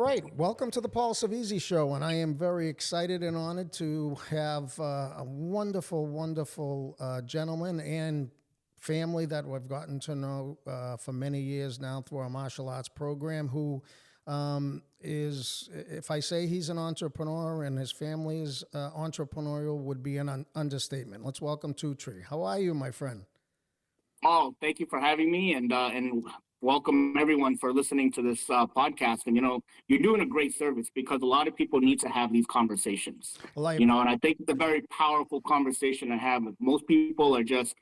right, welcome to the Paul Cervizzi Show, and I am very excited and honored to have a wonderful, wonderful gentleman and family that we've gotten to know for many years now through our martial arts program. Who is, if I say he's an entrepreneur and his family is entrepreneurial, would be an understatement. Let's welcome Two Tree. How are you, my friend? Oh, thank you for having me, and welcome everyone for listening to this podcast. And you're doing a great service because a lot of people need to have these conversations. Well, I And I think it's a very powerful conversation to have. Most people are just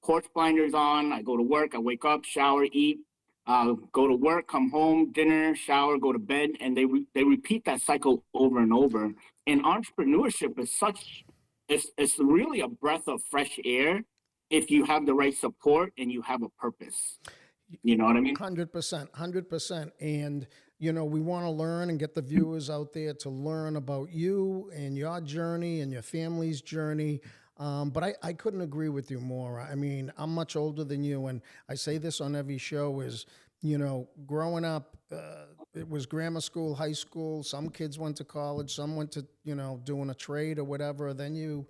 horse blinders on. I go to work, I wake up, shower, eat, go to work, come home, dinner, shower, go to bed, and they repeat that cycle over and over. And entrepreneurship is it's really a breath of fresh air if you have the right support and you have a purpose. You know what I mean? 100%, 100%. And, we want to learn and get the viewers out there to learn about you and your journey and your family's journey. But I couldn't agree with you more. I mean, I'm much older than you, and I say this on every show is, growing up, it was grammar school, high school. Some kids went to college, some went to, doing a trade or whatever. Then you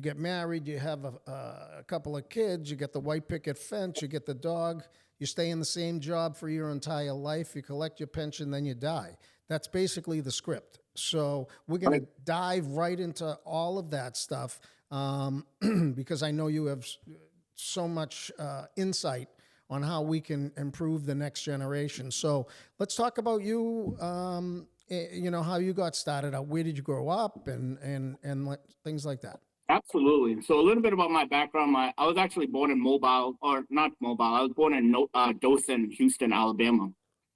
get married, you have a couple of kids, you get the white picket fence, you get the dog, you stay in the same job for your entire life, you collect your pension, then you die. That's basically the script. So we're going to dive right into all of that stuff because I know you have so much insight on how we can improve the next generation. So let's talk about you. How you got started out. Where did you grow up, and things like that. Absolutely. So a little bit about my background. I was actually born in Mobile, or not Mobile. I was born in Dothan, Houston, Alabama.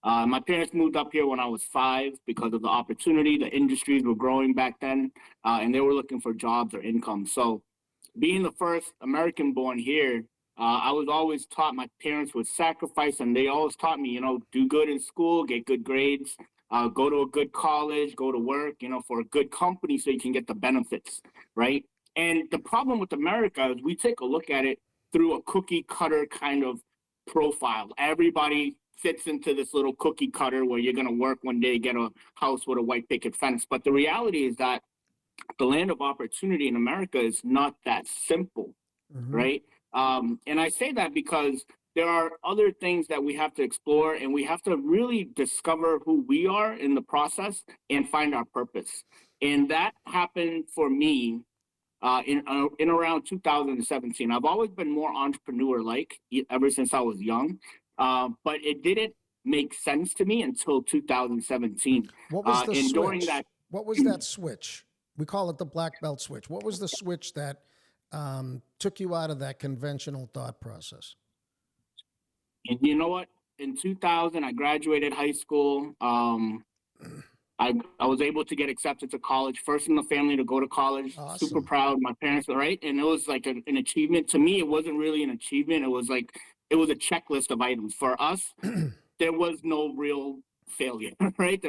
My parents moved up here when I was 5 because of the opportunity. The industries were growing back then, and they were looking for jobs or income. So being the first American born here, I was always taught my parents would sacrifice, and they always taught me, do good in school, get good grades, go to a good college, go to work, for a good company so you can get the benefits, right? And the problem with America is we take a look at it through a cookie cutter kind of profile. Everybody fits into this little cookie cutter where you're going to work one day, get a house with a white picket fence. But the reality is that the land of opportunity in America is not that simple, right? And I say that because there are other things that we have to explore, and we have to really discover who we are in the process and find our purpose. And that happened for me in around 2017. I've always been more entrepreneur-like ever since I was young, but it didn't make sense to me until 2017. What was the and switch? during that, What was that switch? We call it the black belt switch. What was the switch that took you out of that conventional thought process? and you know what? In 2000, I graduated high school. I was able to get accepted to college, first in the family to go to college. Super Awesome. proud. My parents were right. And it was like an achievement. To me, it wasn't really an achievement. It was a checklist of items. For us, there was no real failure, right?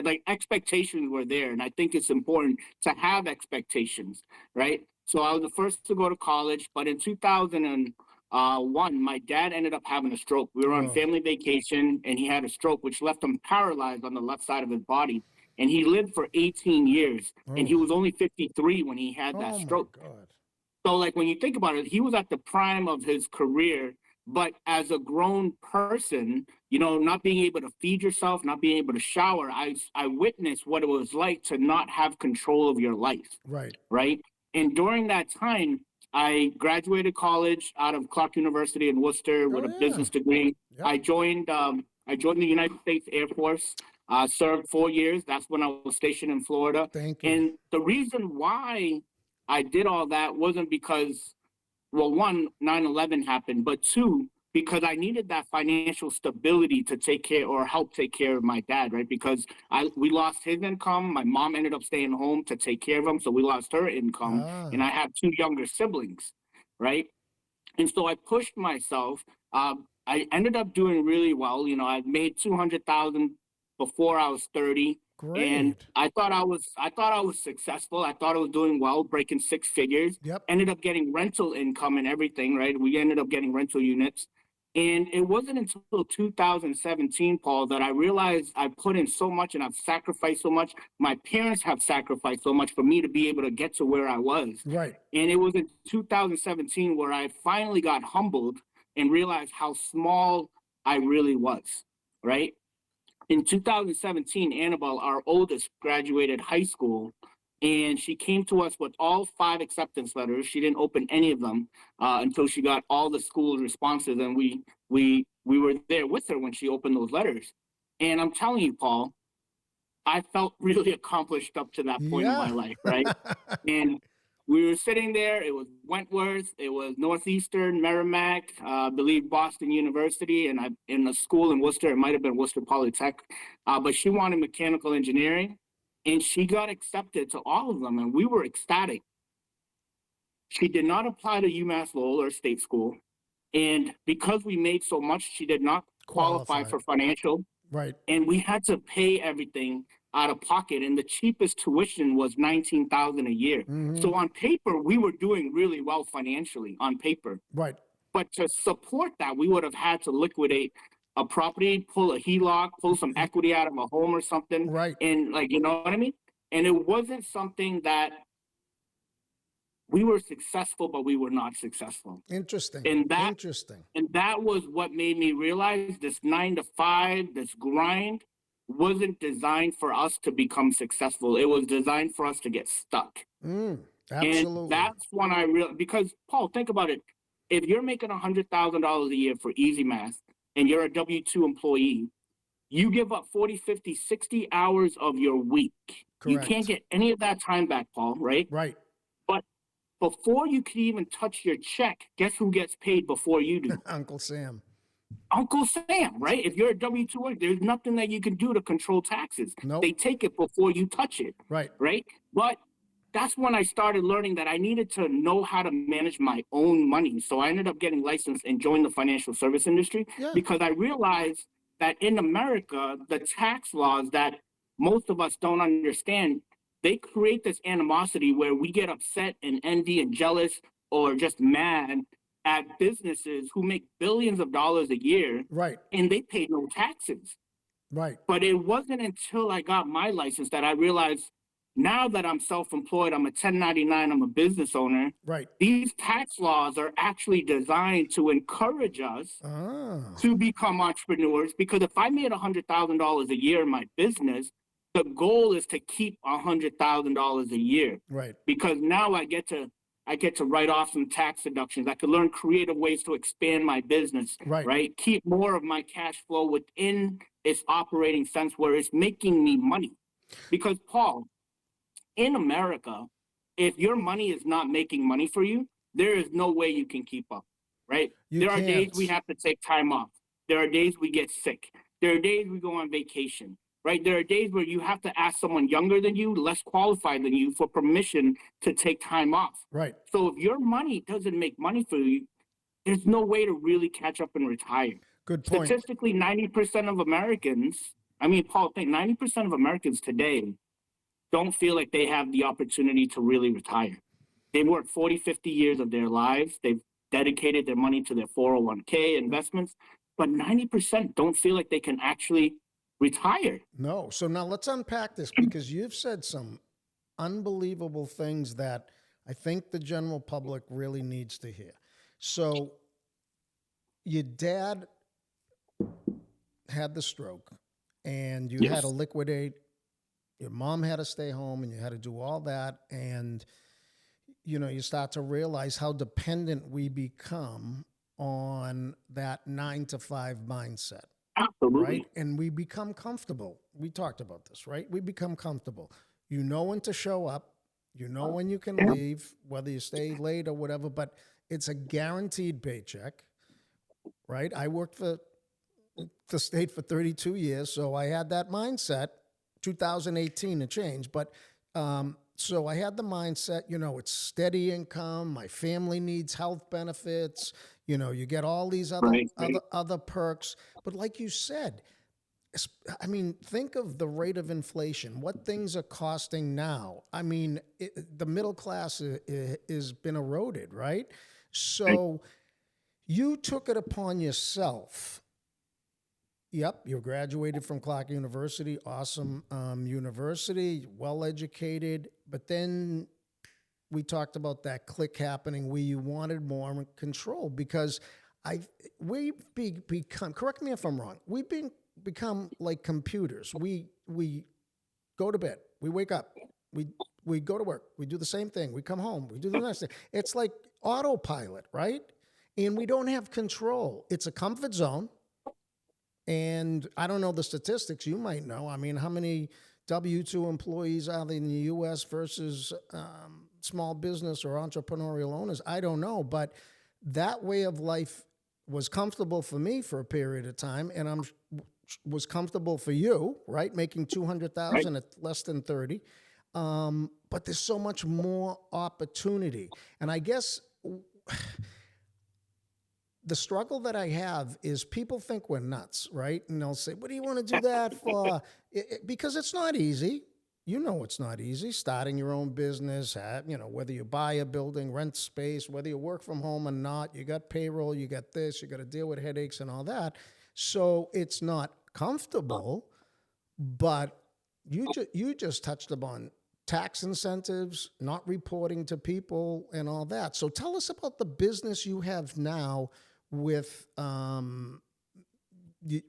Like expectations were there. And I think it's important to have expectations, right? So I was the first to go to college, but in 2001, my dad ended up having a stroke. We were on Oh, family vacation, and he had a stroke, which left him paralyzed on the left side of his body. And he lived for 18 years, and he oh, was only 53 when he had that oh my stroke. God. So, like, when you think about it, he was at the prime of his career, but as a grown person, not being able to feed yourself, not being able to shower, I witnessed what it was like to not have control of your life, Right. right? And during that time, I graduated college out of Clark University in Worcester Oh with a yeah. business degree. Yep. I joined the United States Air Force. Served 4 years. That's when I was stationed in Florida. Thank you. And the reason why I did all that wasn't because, well, one, 9/11 happened, but two, because I needed that financial stability to take care or help take care of my dad, right? Because we lost his income. My mom ended up staying home to take care of him, so we lost her income, and Ah, I have 2 younger siblings, right? And so I pushed myself. I ended up doing really well. I made 200,000 before I was 30, and great. I thought I was successful. I thought I was doing well, breaking 6 figures. Yep. Ended up getting rental income and everything. Right, we ended up getting rental units. And it wasn't until 2017, Paul, that I realized I put in so much and I've sacrificed so much. My parents have sacrificed so much for me to be able to get to where I was. Right. And it was in 2017 where I finally got humbled and realized how small I really was, right? In 2017, Annabelle, our oldest, graduated high school, and she came to us with all 5 acceptance letters. She didn't open any of them until she got all the school's responses, and we were there with her when she opened those letters. And I'm telling you, Paul, I felt really accomplished up to that point in Yeah. my life, right? And we were sitting there. It was Wentworth, it was Northeastern, Merrimack, I believe Boston University, and I in a school in Worcester. It might have been Worcester Polytech, but she wanted mechanical engineering, and she got accepted to all of them, and we were ecstatic. She did not apply to UMass Lowell or state school, and because we made so much, she did not qualify Qualified. for financial, Right. and we had to pay everything out of pocket, and the cheapest tuition was 19,000 a year. Hmm. So on paper we were doing really well financially on paper, Right. but to support that we would have had to liquidate a property, pull a HELOC, pull some equity out of a home or something, Right. and like, you know what I mean? And it wasn't something that we were successful, but we were not successful. Interesting. and that Interesting. And that was what made me realize this 9 to 5, this grind wasn't designed for us to become successful. It was designed for us to get stuck. And Absolutely. that's when I realized, because Paul, think about it. If you're making $100,000 a year for easy math and you're a W-2 employee, you give up 40, 50, 60 hours of your week. You can't Correct. get any of that time back, Paul, right? Right. But before you can even touch your check, guess who gets paid before you do? Uncle Sam. Uncle Sam, right? If you're a W-2 worker, there's nothing that you can do to control taxes. They Nope. take it before you touch it, Right. right? But that's when I started learning that I needed to know how to manage my own money. So I ended up getting licensed and joined the financial service industry Yeah. because I realized that in America, the tax laws that most of us don't understand, they create this animosity where we get upset and envy and jealous or just mad at businesses who make billions of dollars a year Right. and they pay no taxes. Right. But it wasn't until I got my license that I realized now that I'm self-employed, I'm a 1099, I'm a business owner. Right. These tax laws are actually designed to encourage us Ah. to become entrepreneurs because if I made $100,000 a year in my business, the goal is to keep $100,000 a year Right. because now I get to write off some tax deductions. I could learn creative ways to expand my business, Right. right? Keep more of my cash flow within its operating sense where it's making me money. Because Paul, in America, if your money is not making money for you, there is no way you can keep up, right? You There are days can't. we have to take time off. There are days we get sick. There are days we go on vacation, right? There are days where you have to ask someone younger than you, less qualified than you, for permission to take time off. Right. So if your money doesn't make money for you, there's no way to really catch up and retire. Good point. Statistically, 90% of Americans, I mean, Paul, think 90% of Americans today don't feel like they have the opportunity to really retire. They've worked 40, 50 years of their lives. They've dedicated their money to their 401k investments, but 90% don't feel like they can actually retire. No. So now let's unpack this because you've said some unbelievable things that I think the general public really needs to hear. So your dad had the stroke and you had to Yes. liquidate, your mom had to stay home and you had to do all that. And, you start to realize how dependent we become on that 9 to 5 mindset, right? Absolutely. And we become comfortable. We talked about this, right? We become comfortable. You know when to show up, you know when you can leave, whether you stay late or whatever, but it's a guaranteed paycheck, right? I worked for the state for 32 years, so I had that mindset. 2018 to change, but so I had the mindset. It's steady income. My family needs health benefits. You get all these other Right. other other perks. But like you said, I mean, think of the rate of inflation. What things are costing now? I mean, the middle class is been eroded, right? So You took it upon yourself. Yep, you graduated from Clark University, awesome university, well educated. But then we talked about that click happening where you wanted more control because I become, correct me if I'm wrong, become like computers. We go to bed, we wake up, we we go to work, we do the same thing, we come home, we do the next thing. It's like autopilot, right? And we don't have control. It's a comfort zone. And I don't know the statistics. You might know. I mean, how many W-2 employees are there in the U.S. versus small business or entrepreneurial owners? I don't know. But that way of life was comfortable for me for a period of time, and was comfortable for you, right? Making Right. 200,000 at less than 30. But there's so much more opportunity, and I guess the struggle that I have is people think we're nuts, right? And they'll say, "What do you want to do that for?" Because it's not easy. You know, it's not easy starting your own business. Whether you buy a building, rent space, whether you work from home or not, you got payroll, you got this, you got to deal with headaches and all that. So it's not comfortable. But you just touched upon tax incentives, not reporting to people, and all that. So tell us about the business you have now with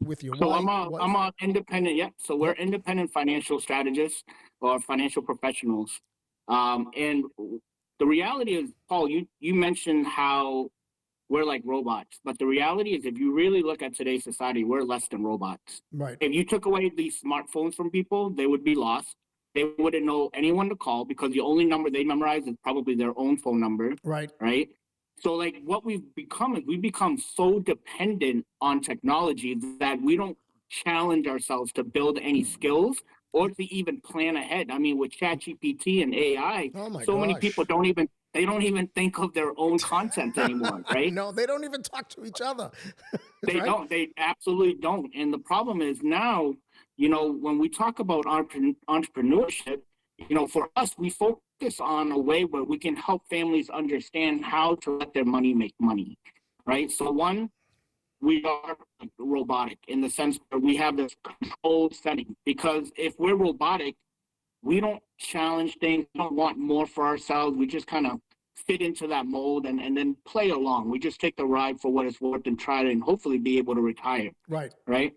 with your So wife. I'm a independent. Yeah. So we're Yep. independent financial strategists or financial professionals. And the reality is, Paul, you mentioned how we're like robots, but the reality is, if you really look at today's society, we're less than robots. Right. If you took away these smartphones from people, they would be lost. They wouldn't know anyone to call because the only number they memorize is probably their own phone number, Right. right? So, like, what we've become is we've become so dependent on technology that we don't challenge ourselves to build any skills or to even plan ahead. I mean, with ChatGPT and AI, Oh my so many people gosh. don't even think of their own content anymore, right? No, they don't even talk to each other. They Right. don't. They absolutely don't. And the problem is now, when we talk about entrepreneurship, for us, we focus on a way where we can help families understand how to let their money make money, right? So one, we are robotic in the sense that we have this controlled setting because if we're robotic, we don't challenge things, we don't want more for ourselves. We just kind of fit into that mold and then play along. We just take the ride for what it's worth and try to and hopefully be able to retire. Right. Right.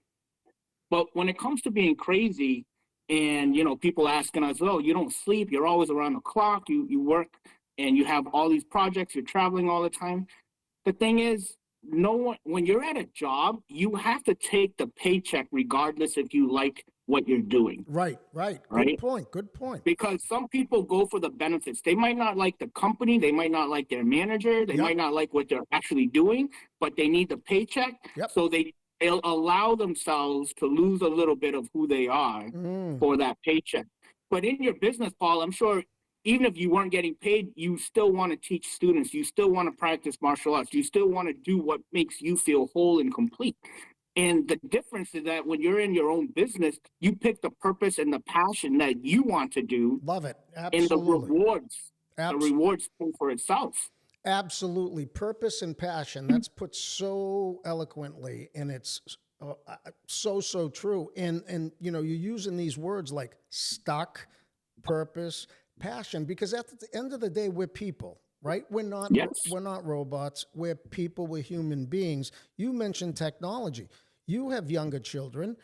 But when it comes to being crazy and people asking us, oh, you don't sleep, you're always around the clock, you work and you have all these projects, you're traveling all the time. The thing is, no one, when you're at a job, you have to take the paycheck regardless if you like what you're doing. Right. Right. Good Right. point. Good point. Because some people go for the benefits. They might not like the company, they might not like their manager, they Yep. might not like what they're actually doing, but they need the paycheck. Yep. So they'll allow themselves to lose a little bit of who they are Mm. for that paycheck. But in your business, Paul, I'm sure even if you weren't getting paid, you still want to teach students, you still want to practice martial arts, you still want to do what makes you feel whole and complete. And the difference is that when you're in your own business, you pick the purpose and the passion that you want to do, Love it. and Absolutely. the Abs- rewards pay for itself. Absolutely. Purpose and passion. That's put so eloquently, and it's so true. And you're using these words like stuck, purpose, passion, because at the end of the day, we're people, right? Yes. We're not robots. We're people. We're human beings. You mentioned technology. You have younger children.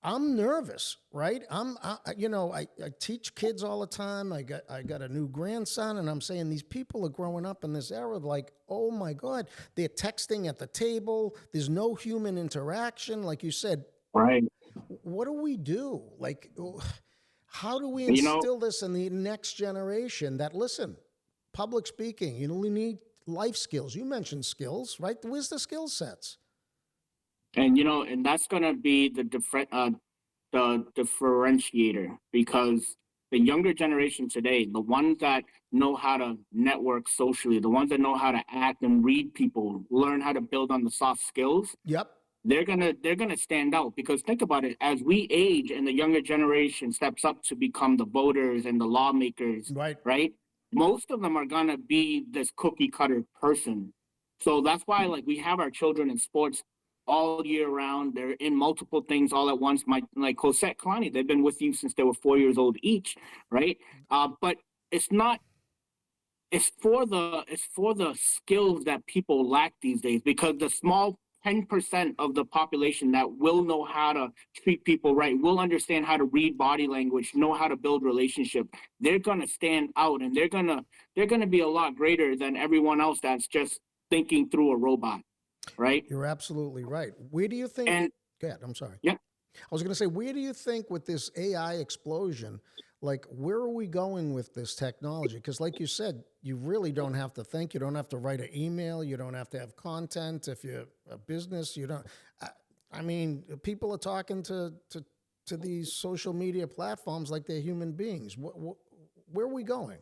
I'm nervous, right? I teach kids all the time. I got a new grandson, and I'm saying these people are growing up in this era. Like, oh my God, they're texting at the table. There's no human interaction, like you said. Right. What do we do? Like, how do we You know, instill this in the next generation? That listen, public speaking. We need life skills. You mentioned skills, right? Where's the skill sets? and that's gonna be the differentiator because the younger generation today, the ones that know how to network socially, the ones that know how to act and read people, learn how to build on the soft skills, Yep. they're gonna stand out because think about it, as we age and the younger generation steps up to become the voters and the lawmakers, Right. right? Most of them are gonna be this cookie cutter person. So that's why like we have our children in sports all year round. They're in multiple things all at once. My like Cosette Kalani, they've been with you since they were 4 years old each, right? But it's not it's for the skills that people lack these days, because the small 10% of the population that will know how to treat people right, will understand how to read body language, know how to build relationship, they're going to stand out, and they're going to be a lot greater than everyone else that's just thinking through a robot, right? You're absolutely right. Where do you think? And Go ahead. I'm sorry. yeah. I was going to say, where do you think with this AI explosion, like, where are we going with this technology? Because, like you said, you really don't have to think. You don't have to write an email. You don't have to have content. If you're a business, you don't. I, I mean, people are talking to these social media platforms like they're human beings. Where are we going?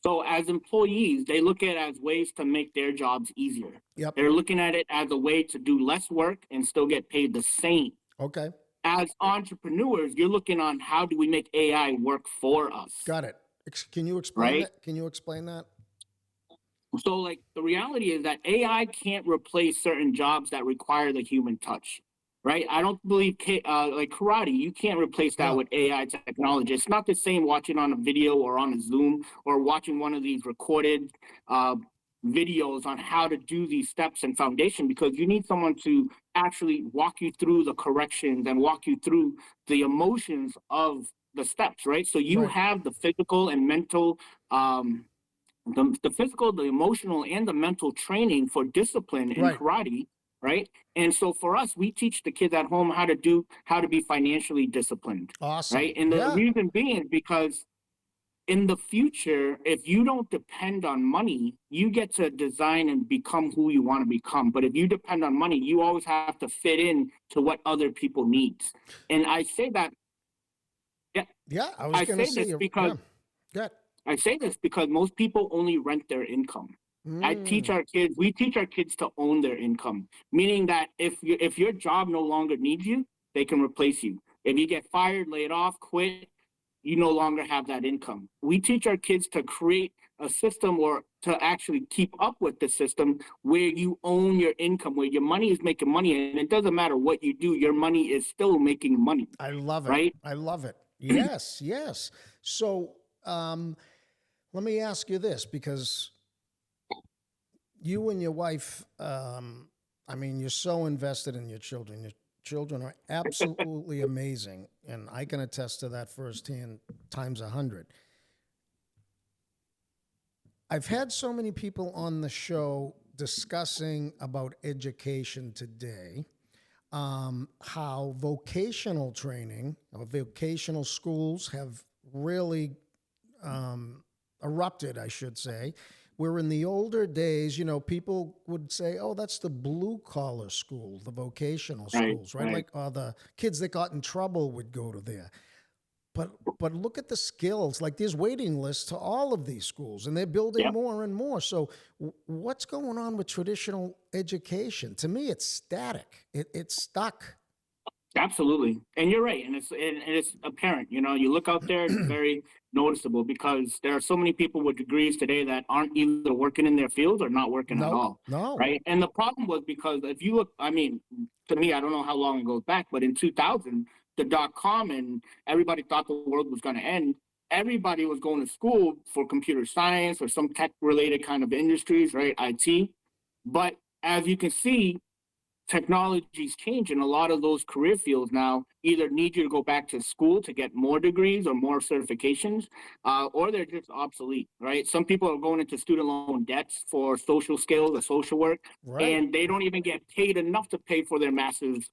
So as employees, they look at it as ways to make their jobs easier. Yep. They're looking at it as a way to do less work and still get paid the same. Okay. As entrepreneurs, you're looking on how do we make AI work for us, Got it. Can you explain right? that? Can you explain that? So, like, the reality is that AI can't replace certain jobs that require the human touch, right? I don't believe like karate, you can't replace that No. with AI technology. It's not the same watching on a video or on a Zoom or watching one of these recorded uh, videos on how to do these steps and foundation, because you need someone to actually walk you through the corrections and walk you through the emotions of the steps, right? So you Right. have the physical and mental the physical, the emotional, and the mental training for discipline in Right. karate, right? And so for us, we teach the kids at home how to be financially disciplined, Awesome. right? And the Yeah. reason being because in the future, if you don't depend on money, you get to design and become who you want to become. But if you depend on money, you always have to fit in to what other people need. And yeah, Yeah. I was I going to say say, this because yeah. Good. I say this because most people only rent their income. Mm, We teach our kids to own their income, meaning that if your job no longer needs you, they can replace you. If you get fired, laid off, quit, you no longer have that income. We teach our kids to create a system or to actually keep up with the system where you own your income, where your money is making money, and it doesn't matter what you do, your money is still making money, I love it. right? I love it. Yes. Yes. So, um, let me ask you this, because you and your wife, I mean, you're so invested in your children. Your children are absolutely amazing. And I can attest to that firsthand times 100. I've had so many people on the show discussing about education today, how vocational training or vocational schools have really erupted, I should say. Where in the older days, people would say, "Oh, that's the blue collar school, the vocational Right, schools, right?" right. Like, the kids that got in trouble would go to there. But look at the skills. Like, there's waiting lists to all of these schools, and they're building Yep. more and more. So, what's going on with traditional education? To me, it's static. It's stuck. Absolutely, and you're right, and it's apparent. You know, you look out there, it's very noticeable because there are so many people with degrees today that aren't either working in their fields or not working at Nope. all, No. right? And the problem was because if you look, I mean, to me, I don't know how long it goes back, but in 2000, the dot com and everybody thought the world was going to end. Everybody was going to school for computer science or some tech related kind of industries, right? IT, but as you can see, technology's changing. A lot of those career fields now either need you to go back to school to get more degrees or more certifications, or they're just obsolete, right? Some people are going into student loan debts for social skills or social work, Right. and they don't even get paid enough to pay for their master's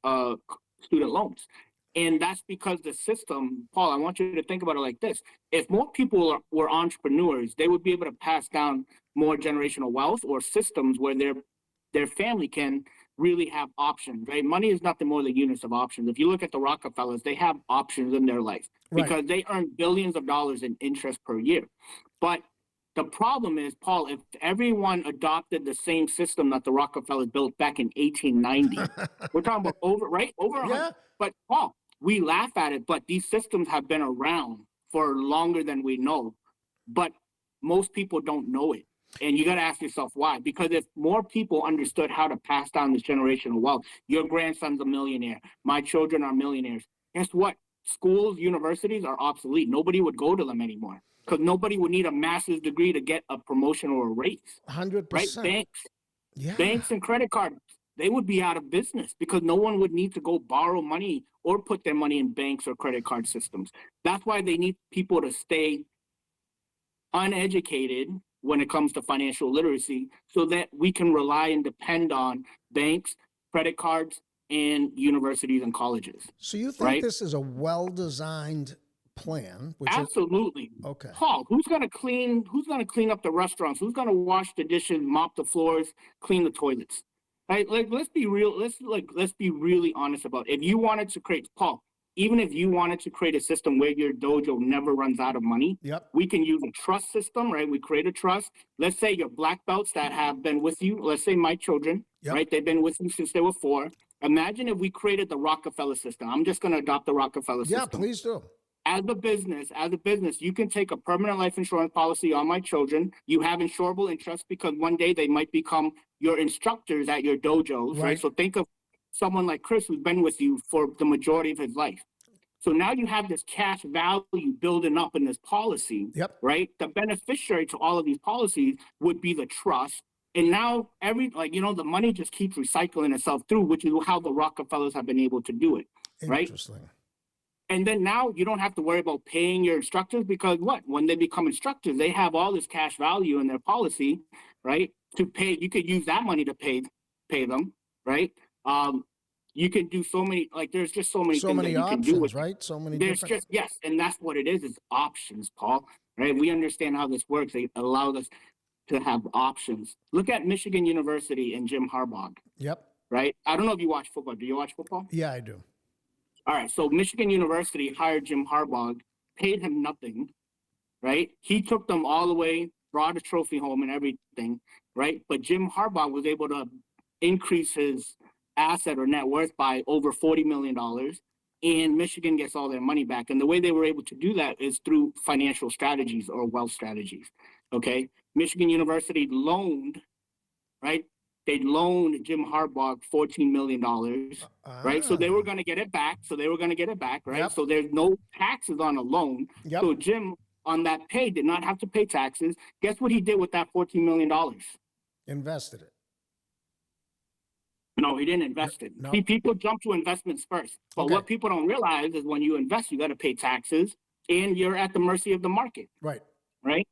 student loans. And that's because the system, Paul, I want you to think about it like this. If more people were entrepreneurs, they would be able to pass down more generational wealth or systems where their family can really have options, right? Money is nothing more than units of options. If you look at the Rockefellers, they have options in their life Right. because they earn billions of dollars in interest per year. But the problem is, Paul, if everyone adopted the same system that the Rockefellers built back in 1890, we're talking about over 100. Yeah. But Paul, we laugh at it, but these systems have been around for longer than we know. But most people don't know it. And you got to ask yourself why. Because if more people understood how to pass down this generational wealth, your grandson's a millionaire, my children are millionaires. Guess what? Schools, universities are obsolete. Nobody would go to them anymore because nobody would need a master's degree to get a promotion or a raise, right? 100%. Yeah. Banks and credit cards, they would be out of business because no one would need to go borrow money or put their money in banks or credit card systems. That's why they need people to stay uneducated when it comes to financial literacy so that we can rely and depend on banks, credit cards, and universities and colleges, So you think right? this is a well-designed plan, which is Absolutely. okay. Paul, who's gonna clean up the restaurants? Who's gonna wash the dishes, mop the floors, clean the toilets? Right? Like let's be real, let's be really honest about it. If you wanted to create Paul, even if you wanted to create a system where your dojo never runs out of money, Yep. we can use a trust system, right? We create a trust. Let's say your black belts that have been with you, let's say my children, Yep. right? They've been with you since they were 4. Imagine if we created the Rockefeller system. I'm just going to adopt the Rockefeller Yeah, system. please do. As a business, you can take a permanent life insurance policy on my children. You have insurable interest because one day they might become your instructors at your dojos, right? Right. So think of someone like Chris who's been with you for the majority of his life. So now you have this cash value building up in this policy, Yep. right? The beneficiary to all of these policies would be the trust. And now the money just keeps recycling itself through, which is how the Rockefellers have been able to do it, right? Interesting. And then now you don't have to worry about paying your instructors because when they become instructors, they have all this cash value in their policy, right? To pay, you could use that money to pay them, right? You can do so many, there's just so many So things many that you can do with options, right? So many there's different. just yes, and that's what it is options, Paul. Right? We understand how this works. They allow us to have options. Look at Michigan University and Jim Harbaugh. Yep. Right? I don't know if you watch football. Do you watch football? Yeah, I do. All right. So Michigan University hired Jim Harbaugh, paid him nothing. Right? He took them all the way, brought a trophy home and everything. Right? But Jim Harbaugh was able to increase his asset or net worth by over $40 million, and Michigan gets all their money back. And the way they were able to do that is through financial strategies or wealth strategies. Okay. Michigan University loaned, right? They loaned Jim Harbaugh $14 million, right? So they were going to get it back. Right? Yep. So there's no taxes on a loan. Yep. So Jim on that pay did not have to pay taxes. Guess what he did with that $14 million? Invested it. No, he didn't invest it. No. See, people jump to investments first. But Okay. what people don't realize is when you invest, you got to pay taxes and you're at the mercy of the market, Right. right?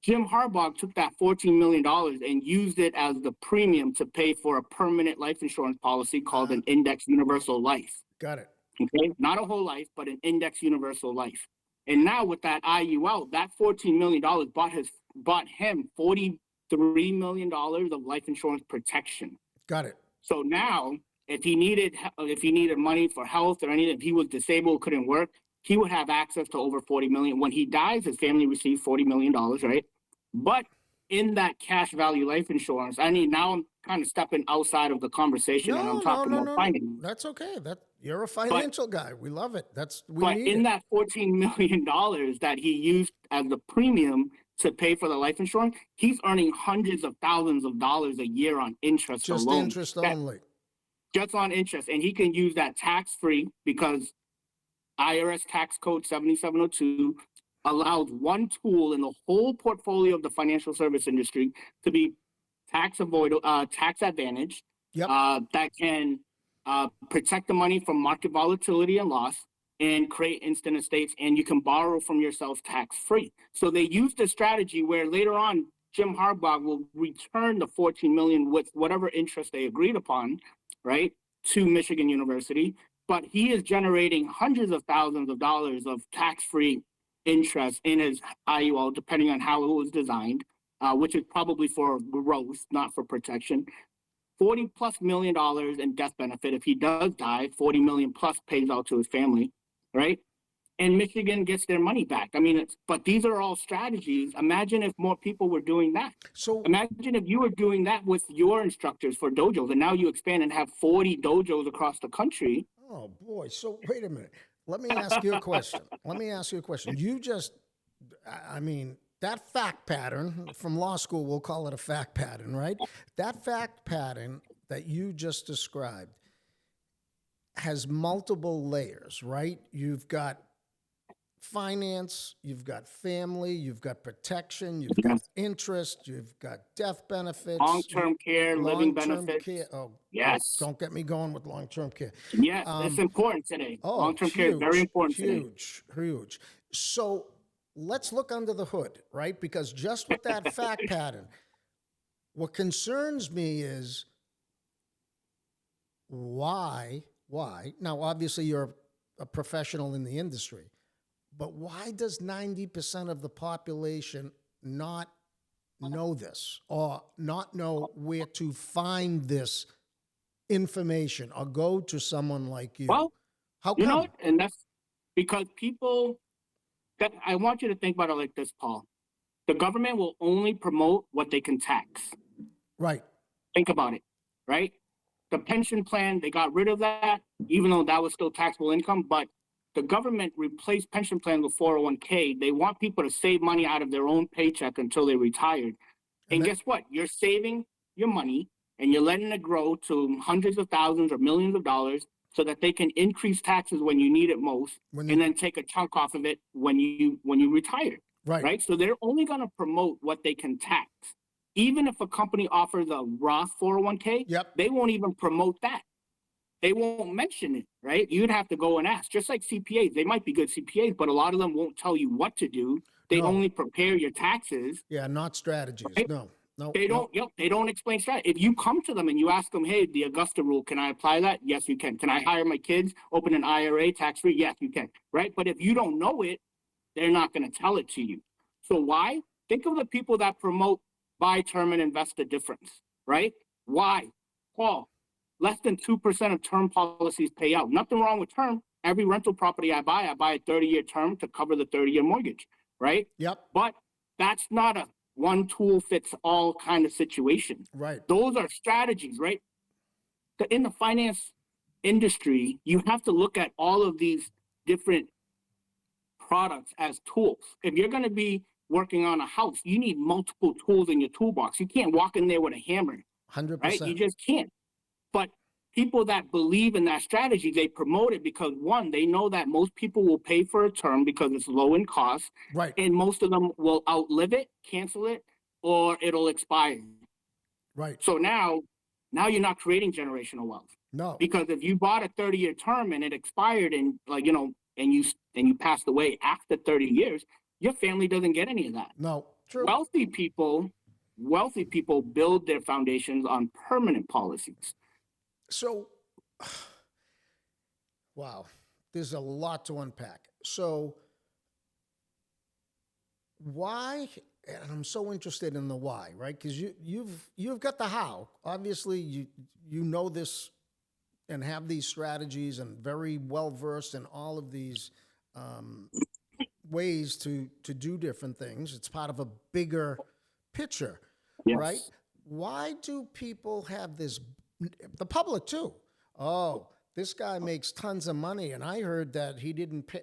Jim Harbaugh took that $14 million and used it as the premium to pay for a permanent life insurance policy called an index universal life. Got it. Okay. Not a whole life, but an index universal life. And now with that IUL, that $14 million bought him $43 million of life insurance protection. Got it. So now, if he needed money for health or anything, if he was disabled, couldn't work, he would have access to over 40 million. When he dies, his family receives $40 million, right? But in that cash value life insurance, now I'm kind of stepping outside of the conversation and I'm talking about finance. That's okay. You're a financial guy. We love it. We But need in it. that $14 million that he used as the premium to pay for the life insurance, he's earning hundreds of thousands of dollars a year on interest Just alone. interest only. Just on interest. And he can use that tax-free because IRS tax code 7702 allows one tool in the whole portfolio of the financial service industry to be tax advantage. Yep. That can protect the money from market volatility and loss and create instant estates, and you can borrow from yourself tax-free. So they use the strategy where later on Jim Harbaugh will return the $14 million with whatever interest they agreed upon, right, to Michigan University. But he is generating hundreds of thousands of dollars of tax-free interest in his IUL, depending on how it was designed, which is probably for growth, not for protection. $40+ million in death benefit. If he does die, 40 million plus pays out to his family, right? And Michigan gets their money back. But these are all strategies. Imagine if more people were doing that. So imagine if you were doing that with your instructors for dojos, and now you expand and have 40 dojos across the country. Oh boy. So wait a minute. Let me ask you a question. You just, that fact pattern from law school, we'll call it a fact pattern, right? That fact pattern that you just described has multiple layers, right? You've got finance, you've got family, you've got protection, you've got Yes. interest, you've got death benefits, Long-term care, living long-term benefits. care. Oh, Yes. don't get me going with long-term care. Yes, it's Um, important today. oh, Long-term care is very huge, important today. huge, huge. So let's look under the hood, right? Because just with that fact pattern, what concerns me is why? Now, obviously, you're a professional in the industry, but why does 90% of the population not know this or not know where to find this information or go to someone like you? Well, How you know come? what? And that's because people that I want you to think about it like this, Paul. The government will only promote what they can tax. Right. Think about it, right? The pension plan, they got rid of that, even though that was still taxable income, but the government replaced pension plans with 401k. They want people to save money out of their own paycheck until they retired. And And that, guess what? You're saving your money and you're letting it grow to hundreds of thousands or millions of dollars so that they can increase taxes when you need it most when and you, then take a chunk off of it when you retire. right. Right? So they're only going to promote what they can tax. Even if a company offers a Roth 401k, Yep. they won't even promote that. They won't mention it, right? You'd have to go and ask, just like CPAs. They might be good CPAs, but a lot of them won't tell you what to do. They No. only prepare your taxes. Yeah, not strategies. Right? No. No. They No. don't. Yep, they don't explain strategy. If you come to them and you ask them, "Hey, the Augusta rule, can I apply that?" Yes, you can. Can I hire my kids, open an IRA tax free? Yes, you can. Right? But if you don't know it, they're not going to tell it to you. So why? Think of the people that promote buy term and invest the difference. Right? Why? Paul, less than 2% of term policies pay out. Nothing wrong with term. Every rental property I buy a 30-year term to cover the 30-year mortgage. Right? Yep. But that's not a one tool fits all kind of situation. Right. Those are strategies, right? In the finance industry, you have to look at all of these different products as tools. If you're going to be working on a house, you need multiple tools in your toolbox. You can't walk in there with a hammer, right? You 100%. just can't. But people that believe in that strategy, they promote it because one, they know that most people will pay for a term because it's low in cost, Right. and most of them will outlive it, cancel it, or it'll expire. Right. So now you're not creating generational wealth. No. Because if you bought a 30-year term and it expired and and you passed away after 30 years, your family doesn't get any of that. No. True. Wealthy people build their foundations on permanent policies. So, wow, there's a lot to unpack. So, why? And I'm so interested in the why, right? Because you've got the how. Obviously, you know this and have these strategies and very well versed in all of these ways to do different things. It's part of a bigger picture, Yes. right? Why do people have this? The public too. Oh, this guy makes tons of money, and I heard that he didn't pay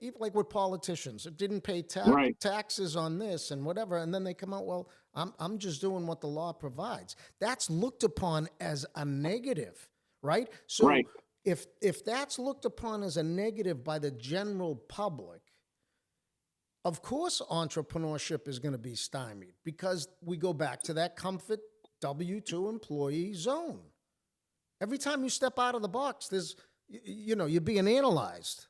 even like with politicians, it didn't pay Right. taxes on this and whatever, and then they come out, well, I'm just doing what the law provides. That's looked upon as a negative, right? So Right. if that's looked upon as a negative by the general public, of course entrepreneurship is going to be stymied because we go back to that comfort W-2 employee zone. Every time you step out of the box, you're being analyzed,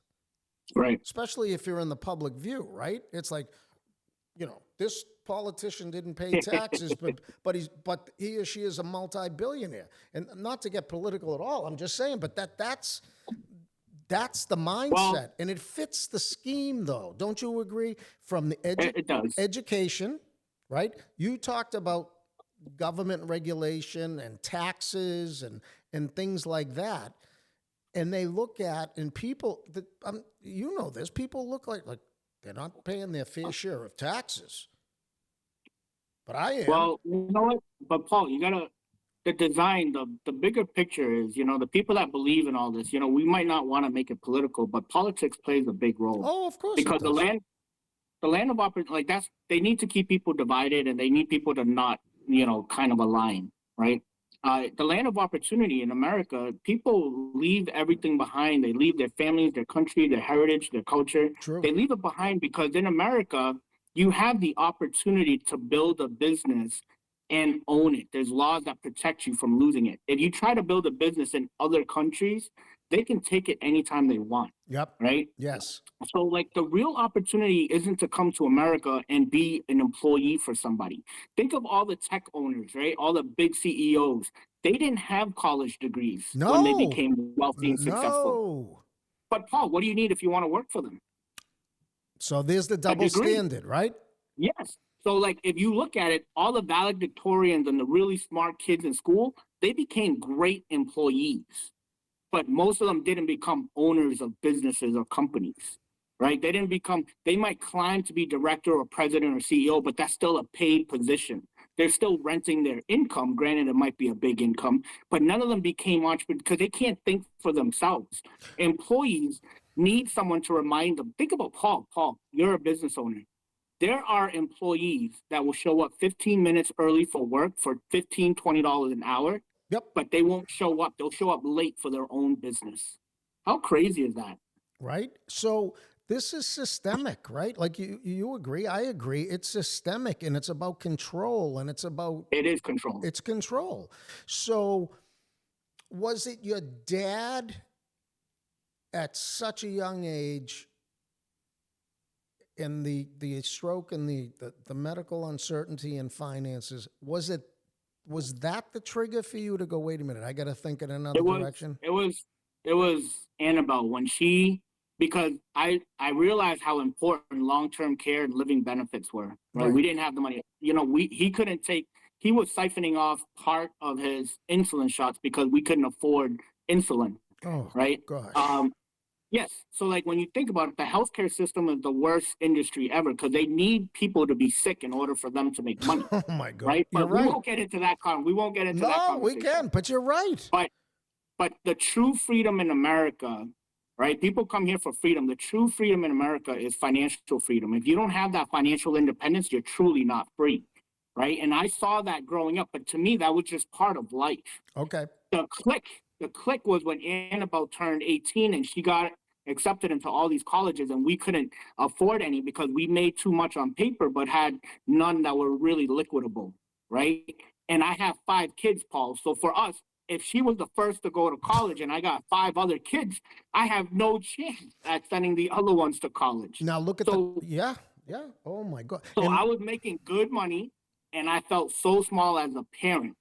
Right. especially if you're in the public view, right? It's like, this politician didn't pay taxes, but he or she is a multi-billionaire. And not to get political at all, I'm just saying, but that's the mindset. Well, and it fits the scheme, though. Don't you agree? From the it does. education, right? You talked about government regulation and taxes and things like that. And they look at, and people, this, people look like they're not paying their fair share of taxes. But I am. Well, you know what? But Paul, the design, the bigger picture is, the people that believe in all this, we might not want to make it political, but politics plays a big role Oh, of course it because does. the land of opportunity, like that's, they need to keep people divided and they need people to not, kind of align, right? The land of opportunity in America, people leave everything behind. They leave their families, their country, their heritage, their culture. True. They leave it behind because in America, you have the opportunity to build a business and own it. There's laws that protect you from losing it. If you try to build a business in other countries, they can take it anytime they want, Yep. right? Yes. So, like, the real opportunity isn't to come to America and be an employee for somebody. Think of all the tech owners, right? All the big CEOs. They didn't have college degrees when they No. became wealthy and successful. No. But, Paul, what do you need if you want to work for them? So there's the A double degree. standard, right? Yes. So, like, if you look at it, all the valedictorians and the really smart kids in school, they became great employees. But most of them didn't become owners of businesses or companies, right? They didn't become, they might climb to be director or president or CEO, but that's still a paid position. They're still renting their income. Granted, it might be a big income, but none of them became entrepreneurs because they can't think for themselves. Employees need someone to remind them. Think about Paul. Paul, you're a business owner. There are employees that will show up 15 minutes early for work for $15, $20 an hour, Yep. but they won't show up. They'll show up late for their own business. How crazy is that? Right. So this is systemic, right? Like you agree, I agree. It's systemic and it's about control and It is control. it's control. So was it your dad at such a young age in the stroke and the medical uncertainty and finances, was that the trigger for you to go, wait a minute, I got to think in another direction? It was Annabelle when she, because I realized how important long-term care and living benefits were, right? Right. We didn't have the money. He couldn't take, he was siphoning off part of his insulin shots because we couldn't afford insulin, Oh, right? gosh. Yes. So, like, when you think about it, the healthcare system is the worst industry ever because they need people to be sick in order for them to make money, Oh my God. right? You're But we right. won't get into that we won't get into that No, we conversation. can, but you're right. But the true freedom in America, right? People come here for freedom. The true freedom in America is financial freedom. If you don't have that financial independence, you're truly not free, right? And I saw that growing up, but to me, that was just part of life. Okay. The click was when Annabelle turned 18 and she got accepted into all these colleges and we couldn't afford any because we made too much on paper but had none that were really liquidable, right? And I have 5 kids, Paul. So for us, if she was the first to go to college and I got 5 other kids, I have no chance at sending the other ones to college. Now look at So yeah. Oh my God. so And I was making good money and I felt so small as a parent,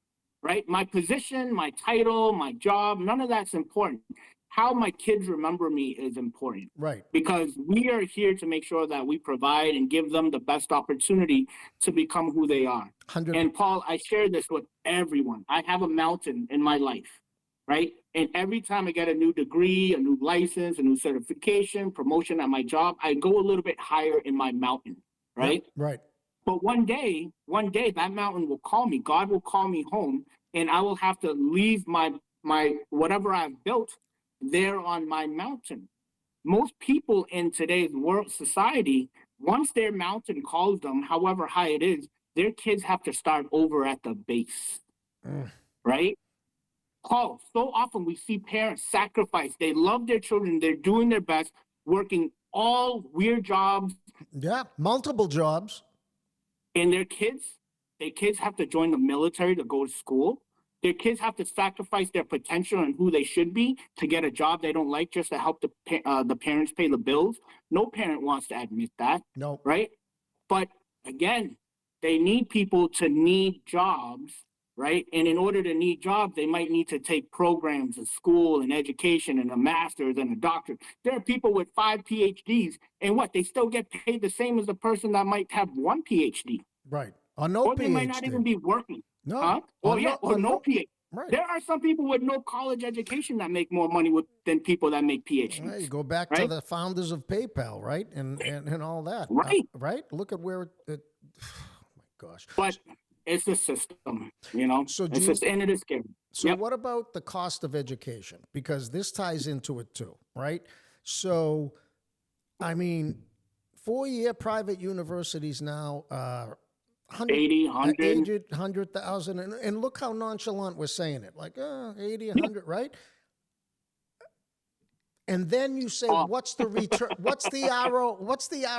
right? My position, my title, my job, none of that's important. How my kids remember me is important right. because we are here to make sure that we provide and give them the best opportunity to become who they are. 100. And Paul, I share this with everyone. I have a mountain in my life, right? And every time I get a new degree, a new license, a new certification, promotion at my job, I go a little bit higher in my mountain, right? Yep, right. But one day that mountain will call me. God will call me home and I will have to leave my whatever I've built there on my mountain. Most people in today's world society, once their mountain calls them, however high it is, their kids have to start over at the base, right? Paul, so often we see parents sacrifice. They love their children. They're doing their best, working all weird jobs. Yeah, multiple jobs. And their kids have to join the military to go to school. Their kids have to sacrifice their potential and who they should be to get a job they don't like just to help the parents pay the bills. No parent wants to admit that, No. right? But again, they need people to need jobs, right? And in order to need jobs, they might need to take programs in school and education and a master's and a doctorate. There are people with 5 PhDs and what? They still get paid the same as the person that might have 1 PhD. Right. Or no Or they PhD. might not even be working. No. Huh? Or no PhD. Right. There are some people with no college education that make more money than people that make PhDs. Well, you go back to the founders of PayPal, right? And all that. Right. Right? Look at where it oh my gosh. But it's a system, So it's just, and it is scary. So what about the cost of education? Because this ties into it too, right? So, I mean, 4-year private universities now, 100, 80, 100. 80, 100,000, and look how nonchalant we're saying it, like 80, Yeah. 100, right? And then you say, Oh, what's the return? What's the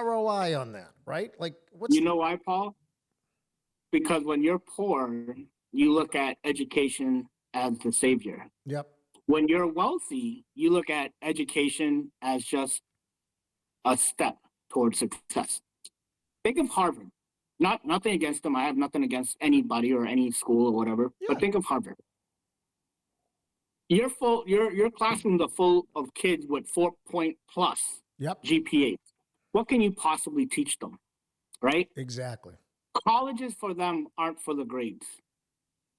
ROI on that, right? Like, what's you know why, Paul? Because when you're poor, you look at education as the savior. Yep, When you're wealthy, you look at education as just a step towards success. Think of Harvard. Nothing against them. I have nothing against anybody or any school or whatever. But yeah, think of Harvard. Your classrooms are full of kids with 4 point plus yep, GPAs. What can you possibly teach them? Right? exactly. Colleges for them aren't for the grades.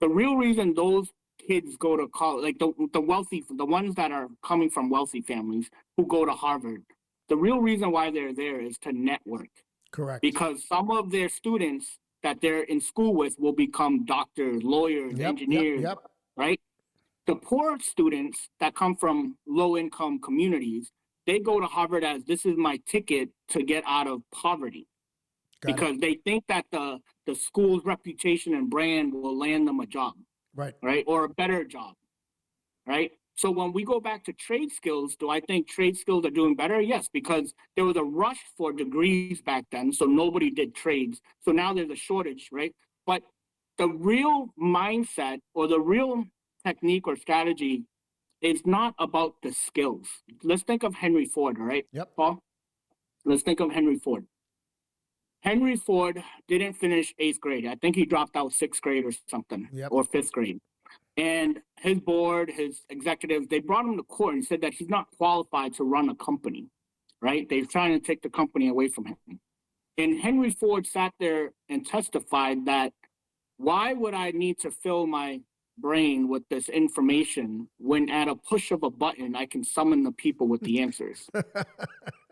The real reason those kids go to college, like the wealthy, the ones that are coming from wealthy families who go to Harvard, the real reason why they're there is to network, Correct. because some of their students that they're in school with will become doctors, lawyers, Yep, yep, engineers, yep. right? The poor students that come from low income communities, they go to Harvard as this is my ticket to get out of poverty, Got it. because they think that the school's reputation and brand will land them a job, Right. right? Or a better job, right? So when we go back to trade skills, do I think trade skills are doing better? Yes, because there was a rush for degrees back then, so nobody did trades. So now there's a shortage, right? But the real mindset or the real technique or strategy is not about the skills. Let's think of Henry Ford, all right, Yep. Paul? Let's think of Henry Ford. Henry Ford didn't finish eighth grade. I think he dropped out sixth grade or something, Yep. or fifth grade. And his board, his executives, they brought him to court and said that he's not qualified to run a company, right? They're trying to take the company away from him. And Henry Ford sat there and testified that why would I need to fill my brain with this information when at a push of a button I can summon the people with the answers?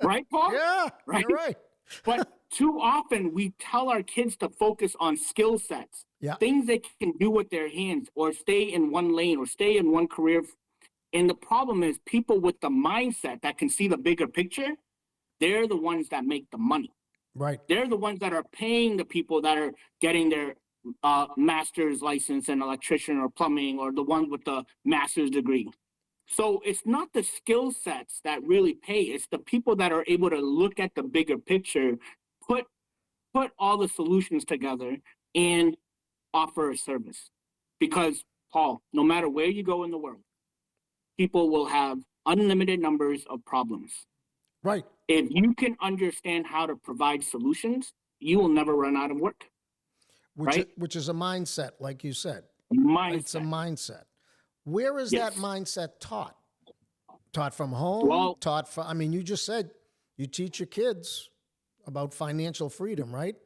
Right, Paul? Yeah, Right? you're right. But too often we tell our kids to focus on skill sets, Yeah, things they can do with their hands, or stay in one lane or stay in one career. And the problem is people with the mindset that can see the bigger picture, they're the ones that make the money. right. They're the ones that are paying the people that are getting their master's license in electrician or plumbing, or the ones with the master's degree. So it's not the skill sets that really pay. It's the people that are able to look at the bigger picture, put put all the solutions together, and offer a service. Because Paul, no matter where you go in the world, people will have unlimited numbers of problems. Right. If you can understand how to provide solutions, you will never run out of work, right? Which is a mindset, like you said. It's a Mindset. mindset. Where is that Yes. mindset taught? Taught from home? Well, Taught from, I mean, you just said you teach your kids about financial freedom, right?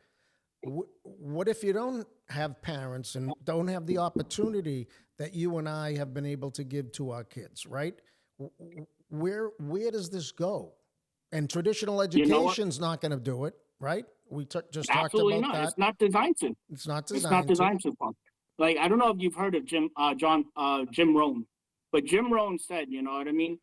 What if you don't have parents and don't have the opportunity that you and I have been able to give to our kids, right? Where does this go? And traditional you know what? education's not going to do it, right? We just talked Absolutely about not. that. It's not designed to. It's not It's not designed to. designed to, Paul. Like, I don't know if you've heard of Jim Rohn, but Jim Rohn said, you know what I mean?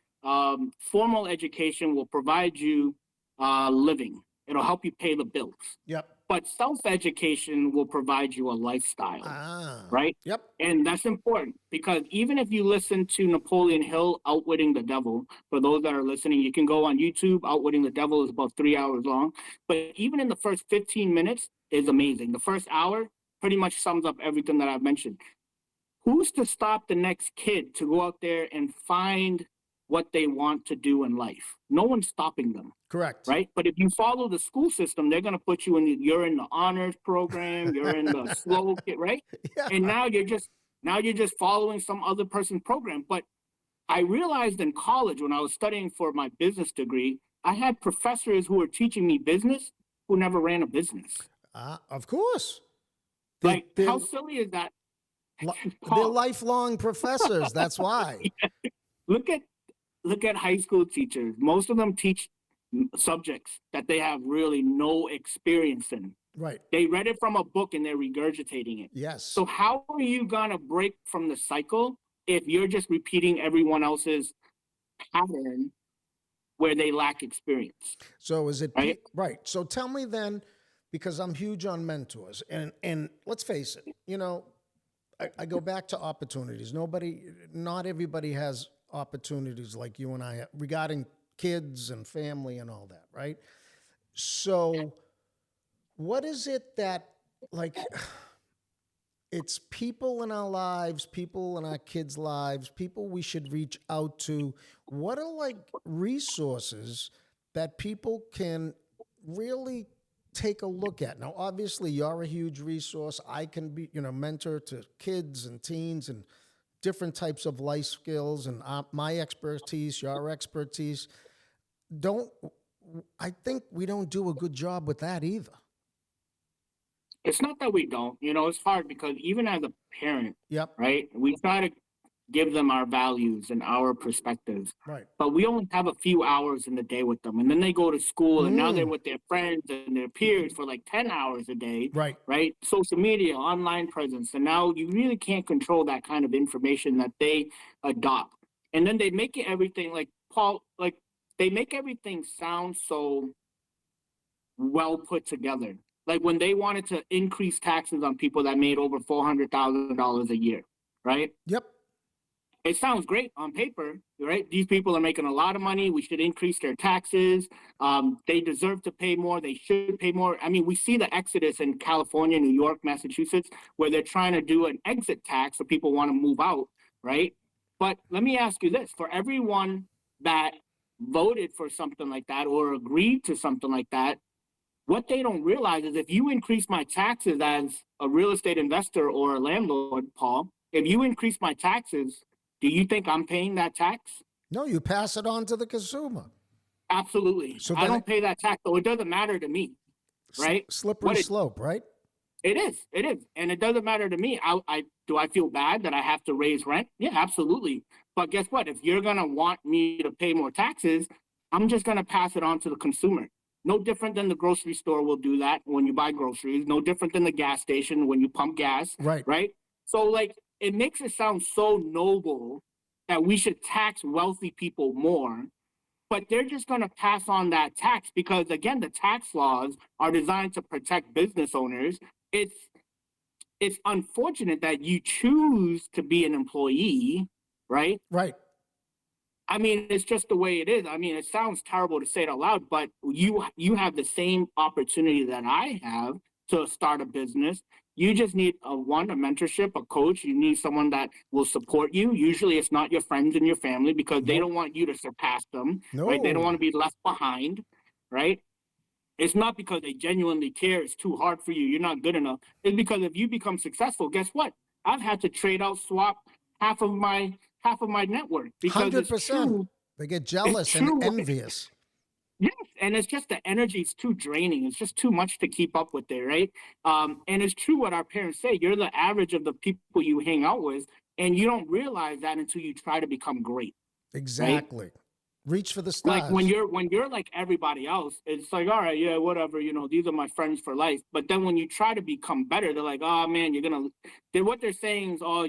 Formal education will provide you living. It'll help you pay the bills. Yep. But self-education will provide you a lifestyle, Ah. right? Yep. And that's important, because even if you listen to Napoleon Hill, Outwitting the Devil, for those that are listening, you can go on YouTube. Outwitting the Devil is about 3 hours long. But even in the first 15 minutes is amazing. The first hour pretty much sums up everything that I've mentioned. Who's to stop the next kid to go out there and find what they want to do in life? No one's stopping them, Correct. right? But if you follow the school system, they're going to put you in you're in the honors program, you're in the slow kid, right? Yeah. And now you're just following some other person's program. But I realized in college, when I was studying for my business degree, I had professors who were teaching me business who never ran a business. Of course. Like, They're, how silly is that? they're Paul, lifelong professors. That's why. look at high school teachers. Most of them teach subjects that they have really no experience in. Right. They read it from a book and they're regurgitating it. Yes. So how are you gonna break from the cycle if you're just repeating everyone else's pattern where they lack experience, So is it right? right? So tell me then, because I'm huge on mentors, and let's face it, I go back to opportunities. Not everybody has opportunities like you and I have regarding kids and family and all that, right? So what is it that, like, it's people in our lives, people in our kids' lives, people we should reach out to? What are like resources that people can really take a look at? Now, obviously, you're a huge resource. I can be, mentor to kids and teens and different types of life skills and my expertise, your expertise. Don't I think we don't do a good job with that either. It's not that we don't, it's hard because even as a parent, Yep. right, we try to give them our values and our perspectives, Right. but we only have a few hours in the day with them. And then they go to school and now they're Mm, with their friends and their peers for like 10 hours a day, right. right? Social media, online presence. And now you really can't control that kind of information that they adopt. And then they make it everything like Paul, like they make everything sound so well put together. Like when they wanted to increase taxes on people that made over $400,000 a year, right? Yep. It sounds great on paper, right? These people are making a lot of money. We should increase their taxes. They deserve to pay more. They should pay more. I mean, we see the exodus in California, New York, Massachusetts, where they're trying to do an exit tax so people want to move out, right? But let me ask you this: for everyone that voted for something like that or agreed to something like that, what they don't realize is if you increase my taxes as a real estate investor or a landlord, Paul, if you increase my taxes, do you think I'm paying that tax? No, you pass it on to the consumer. Absolutely. So I then don't pay that tax, so it doesn't matter to me, right? slippery What slope, right? it is, and it doesn't matter to me. I do I feel bad that I have to raise rent? Yeah, absolutely. But guess what? If you're gonna want me to pay more taxes, I'm just gonna pass it on to the consumer. No different than the grocery store will do that when you buy groceries. No different than the gas station when you pump gas, Right. right? So like it makes it sound so noble that we should tax wealthy people more, but they're just going to pass on that tax because again the tax laws are designed to protect business owners. It's it's unfortunate that you choose to be an employee, right? Right. I mean, it's just the way it is. I mean, it sounds terrible to say it out loud, but you have the same opportunity that I have to start a business. You just need a mentorship, a coach. You need someone that will support you. Usually, it's not your friends and your family because they Nope. don't want you to surpass them, right? They don't want No. to be left behind, right? It's not because they genuinely care. It's too hard for you. You're not good enough. It's because if you become successful, guess what? I've had to trade out, swap half of my network because it's 100%. true. They get It's jealous and true. envious. Yes, and it's just the energy is too draining. It's just too much to keep up with there, right? And it's true what our parents say. You're the average of the people you hang out with, and you don't realize that until you try to become great, right? Exactly. Reach for the Like when stars. you're like everybody else, it's like, all right, yeah, whatever, these are my friends for life. But then when you try to become better, they're like, oh man, what they're saying is, oh,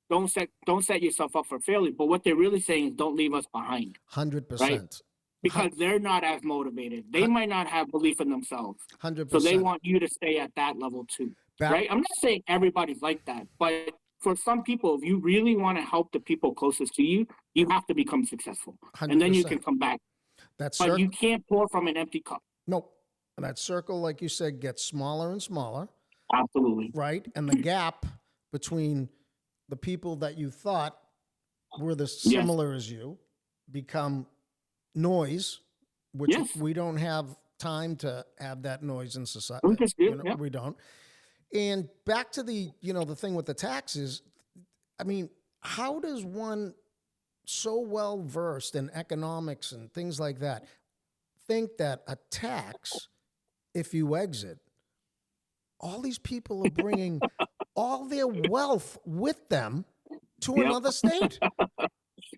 don't set yourself up for failure. But what they're really saying is don't leave us behind, right? 100%. Because they're not as motivated. They might not have belief in themselves. So they 100%. want you to stay at that level too, Back right? I'm not saying everybody's like that, but for some people, if you really want to help the people closest to you, you have to become successful. And then you can 100%. come back. That But you circle, can't pour from an empty cup. nope. That circle, like you said, gets smaller and smaller, Absolutely. right? And the gap between the people that you thought were the Yes. similar as you become noise, which Yes. we don't have time to have that noise in society. We just do. Yeah. We don't. And back to the thing with the taxes. I mean, how does one so well versed in economics and things like that think that a tax, if you exit, all these people are bringing all their wealth with them to Yep. another state?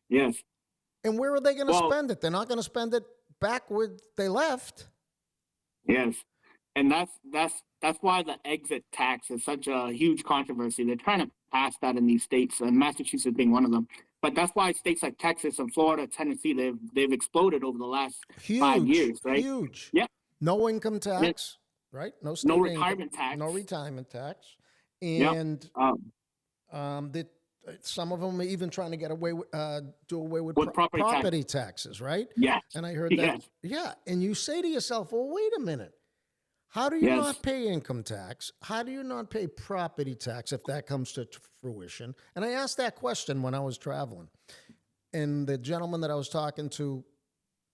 Yes. And where are they going to Well, spend it? They're not going to spend it back where they left. yes. And that's why the exit tax is such a huge controversy. They're trying to pass that in these states, and Massachusetts being one of them. But that's why states like Texas and Florida, Tennessee, they've exploded over the last 5 Huge, years, right? huge. Yeah. No income And tax, right? No no state income, retirement tax. no retirement tax, Yep. and that some of them are even trying to get away with, do away with With property tax. property taxes, right? Yes. And I heard that, Yes. yeah. And you say to yourself, well, wait a minute. How do you Yes. not pay income tax? How do you not pay property tax if that comes to fruition? And I asked that question when I was traveling. And the gentleman that I was talking to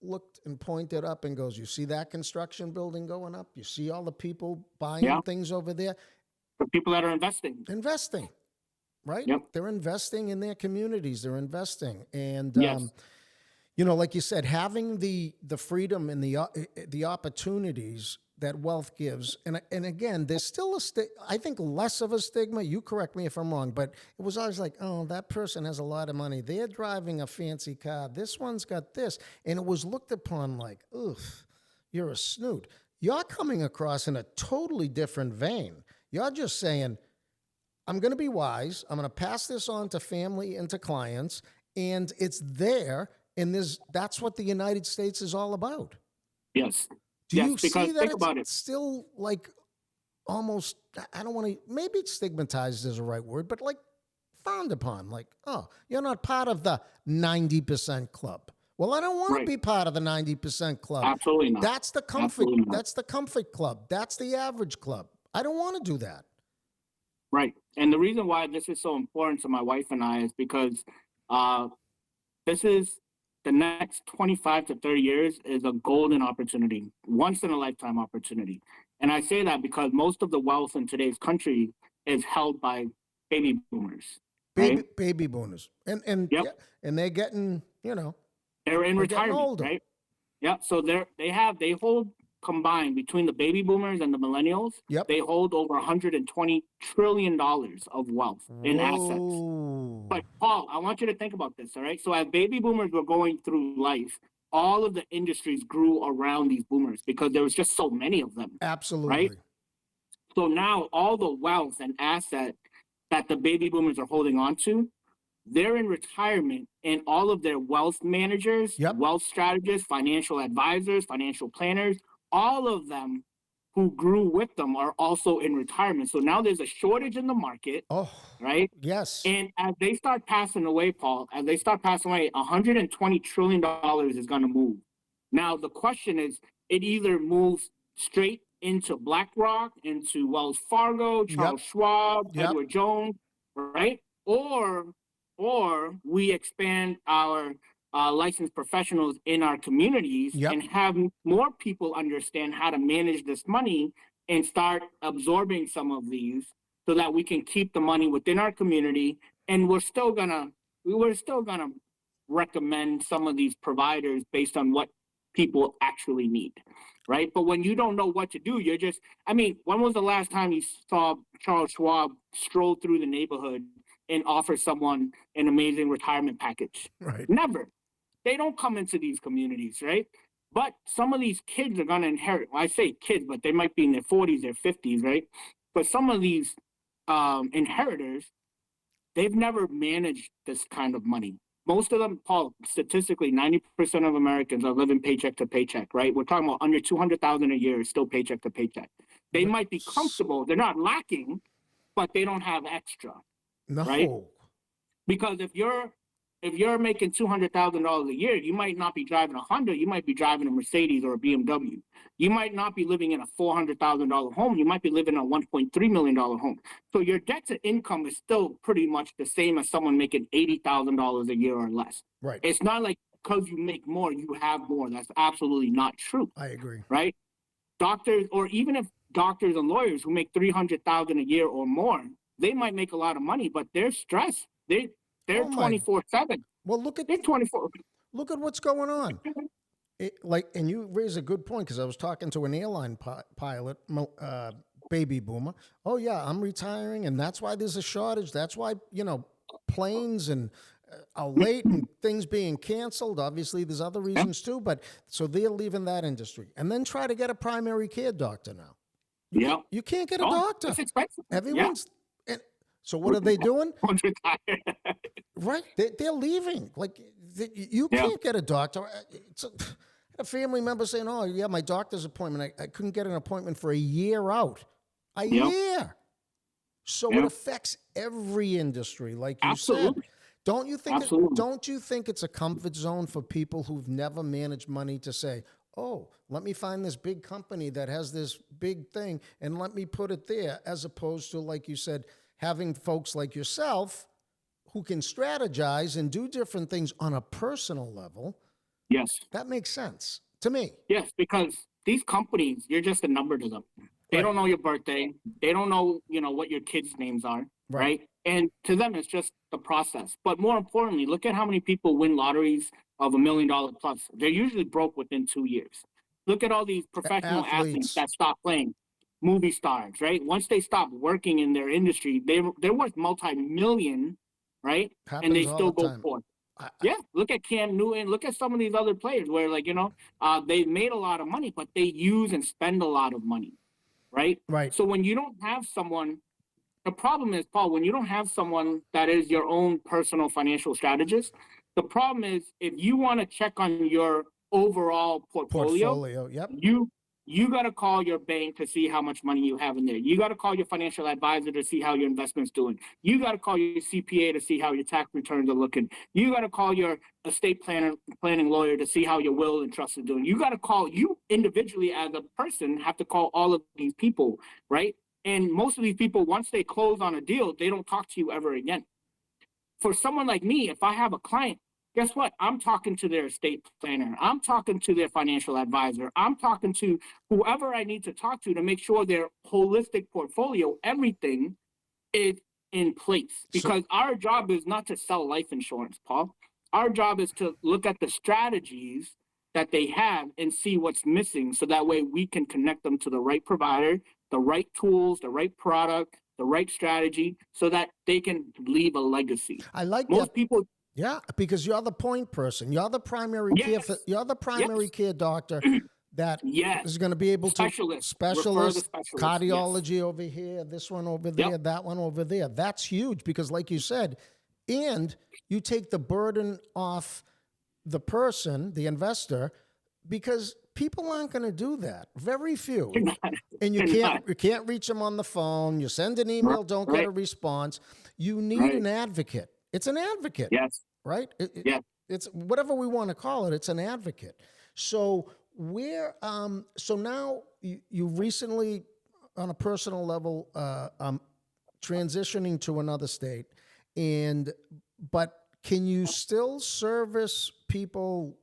looked and pointed up and goes, you see that construction building going up? You see all the people buying Yeah. things over there? For people that are investing. Investing, right? Yep. They're investing in their communities. They're investing. And, Yes. you know, like you said, having the freedom and the opportunities that wealth gives, and again, there's still I think less of a stigma. You correct me if I'm wrong, but it was always like, oh, that person has a lot of money. They're driving a fancy car. This one's got this, and it was looked upon like, ugh, you're a snoot. You're coming across in a totally different vein. You're just saying, I'm going to be wise. I'm going to pass this on to family and to clients, and it's there. And that's what the United States is all about. Yes. Do yes, you because see that think it's about it. still like almost, I don't want to, maybe it's stigmatized is the right word, but like frowned upon, like, oh, you're not part of the 90% club. Well, I don't want Right. to be part of the 90% club. Absolutely not. That's the comfort. Absolutely not. That's the comfort club. That's the average club. I don't want to do that. Right. And the reason why this is so important to my wife and I is because this is the next 25 to 30 years is a golden opportunity, once in a lifetime opportunity. And I say that because most of the wealth in today's country is held by baby boomers. Right? Baby boomers. And Yep. yeah, and they're getting, you know, They're in they're getting retirement, older. right? Yeah. So they hold combined between the baby boomers and the millennials, Yep. they hold over $120 trillion of wealth in assets. Whoa. But Paul, I want you to think about this, all right? So as baby boomers were going through life, all of the industries grew around these boomers because there was just so many of them. Absolutely. Right? So now all the wealth and asset that the baby boomers are holding on to, they're in retirement, and all of their wealth managers, Yep. wealth strategists, financial advisors, financial planners, all of them who grew with them are also in retirement. So now there's a shortage in the market, Oh, right? yes. And as they start passing away, Paul, as they start passing away, $120 trillion is going to move. Now, the question is, it either moves straight into BlackRock, into Wells Fargo, Charles Schwab, Yep. Edward Jones, right? Or we expand our licensed professionals in our communities Yep. and have more people understand how to manage this money and start absorbing some of these so that we can keep the money within our community. And we're still gonna recommend some of these providers based on what people actually need, right? But when you don't know what to do, you're just, I mean, when was the last time you saw Charles Schwab stroll through the neighborhood and offer someone an amazing retirement package? Right. Never. They don't come into these communities, right? But some of these kids are going to inherit. Well, I say kids, but they might be in their 40s, their 50s, right? But some of these inheritors, they've never managed this kind of money. Most of them, Paul, statistically, 90% of Americans are living paycheck to paycheck, right? We're talking about under 200,000 a year, still paycheck to paycheck. They might be comfortable. They're not lacking, but they don't have extra. No. Right? Because if you're making $200,000 a year, you might not be driving a Honda. You might be driving a Mercedes or a BMW. You might not be living in a $400,000 home. You might be living in a $1.3 million home. So your debt to income is still pretty much the same as someone making $80,000 a year or less. Right. It's not like because you make more, you have more. That's absolutely not true. I agree. Right? Doctors, or even if doctors and lawyers who make $300,000 a year or more, they might make a lot of money, but they're stressed. They're 24/7. Well, look at They're 24. Look at what's going on. And you raise a good point because I was talking to an airline pilot, baby boomer. Oh yeah, I'm retiring, and that's why there's a shortage. That's why planes and are late and things being canceled. Obviously, there's other reasons too, but so they're leaving that industry, and then try to get a primary care doctor now. You can't get a doctor. It's expensive. Everyone's. So what are they doing? One's retired. Right, they're leaving. Like you Yeah. can't get a doctor. A family member saying, "Oh, yeah, my doctor's appointment. I couldn't get an appointment for a year out. A Yeah. year." So it Yeah. affects every industry, like you said. Absolutely. Don't you think it, Absolutely. don't you think it's a comfort zone for people who've never managed money to say, "Oh, let me find this big company that has this big thing and let me put it there," as opposed to, like you said, having folks like yourself who can strategize and do different things on a personal level. Yes. That makes sense to me. Yes, because these companies, you're just a number to them. They Right. don't know your birthday. They don't know, what your kids' names are, Right. right? And to them, it's just the process. But more importantly, look at how many people win lotteries of $1 million plus. They're usually broke within 2 years. Look at all these professional athletes Athletes that stop playing, movie stars, right? Once they stop working in their industry, they're worth multi-million, right? And they happens all still the go time. forth. I, Yeah, look at Cam Newton. Look at some of these other players where, like, they made a lot of money, but they use and spend a lot of money, right? right. So when you don't have someone, the problem is, Paul, when you don't have someone that is your own personal financial strategist, the problem is if you want to check on your overall portfolio, Portfolio. Yep. you got to call your bank to see how much money you have in there. You got to call your financial advisor to see how your investment's doing. You got to call your CPA to see how your tax returns are looking. You got to call your estate planning lawyer to see how your will and trust is doing. You got to call, you individually as a person have to call all of these people, right? And most of these people, once they close on a deal, they don't talk to you ever again. For someone like me, if I have a client, guess what? I'm talking to their estate planner. I'm talking to their financial advisor. I'm talking to whoever I need to talk to make sure their holistic portfolio, everything is in place. So Because our job is not to sell life insurance, Paul. Our job is to look at the strategies that they have and see what's missing so that way we can connect them to the right provider, the right tools, the right product, the right strategy so that they can leave a legacy. I like that. Most people, Yeah, because you're the point person. You're the primary care. yes, You're the primary yes, care doctor that yes, is going to be able to specialist, refer the specialist specialist, yes, cardiology over here, this one over yep, there, that one over there. That's huge because, like you said, and you take the burden off the person, the investor, because people aren't going to do that. Very you're few. not, And you're not, you can't reach them on the phone. You send an email, don't get right, a response. You need right, an advocate. It's an advocate, yes, right? yes. It's whatever we want to call it. It's an advocate. So so now you recently, on a personal level, transitioning to another state, but can you still service people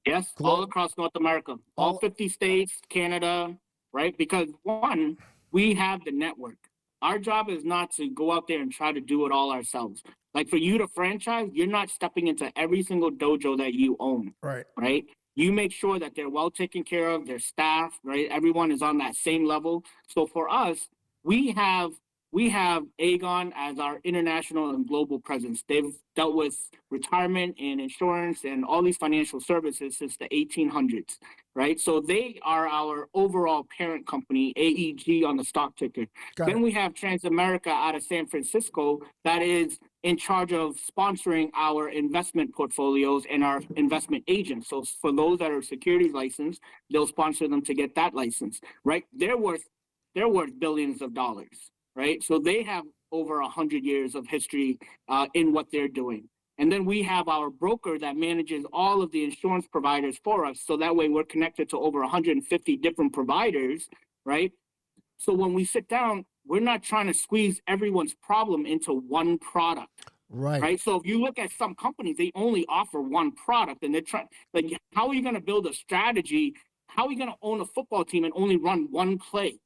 Yes, all across North America, all all 50 states, Canada, right? Because one, we have the network. Our job is not to go out there and try to do it all ourselves. Like for you to franchise, you're not stepping into every single dojo that you own, right? right? You make sure that they're well taken care of, their staff, right? Everyone is on that same level. So for us, we have we have Aegon as our international and global presence. They've dealt with retirement and insurance and all these financial services since the 1800s, right? So they are our overall parent company, AEG on the stock ticker. Got Then it. we have Transamerica out of San Francisco that is in charge of sponsoring our investment portfolios and our investment agents. So for those that are securities licensed, they'll sponsor them to get that license, right? They're worth billions of dollars, right? So they have over 100 years of history in what they're doing. And then we have our broker that manages all of the insurance providers for us. So that way we're connected to over 150 different providers, right? So when we sit down, we're not trying to squeeze everyone's problem into one product, Right. right? So if you look at some companies, they only offer one product and they're trying, like, how are you going to build a strategy? How are you going to own a football team and only run one play,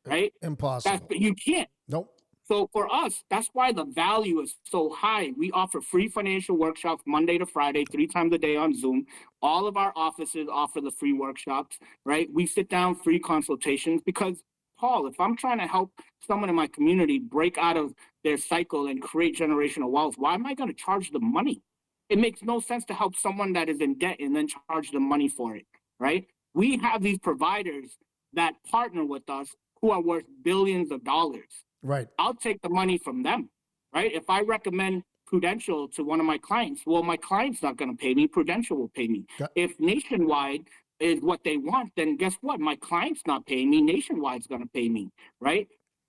right? Impossible. You can't. Nope. So for us, that's why the value is so high. We offer free financial workshops Monday to Friday, 3 times a day on Zoom. All of our offices offer the free workshops, right? We sit down, free consultations, because Paul, if I'm trying to help someone in my community break out of their cycle and create generational wealth, why am I going to charge them money? It makes no sense to help someone that is in debt and then charge them money for it, right? We have these providers that partner with us who are worth billions of dollars. Right. I'll take the money from them. right? If I recommend Prudential to one of my clients, well, my client's not going to pay me. Prudential will pay me. Got- If Nationwide is what they want, then guess what? My client's not paying me. Nationwide's going to pay me, right?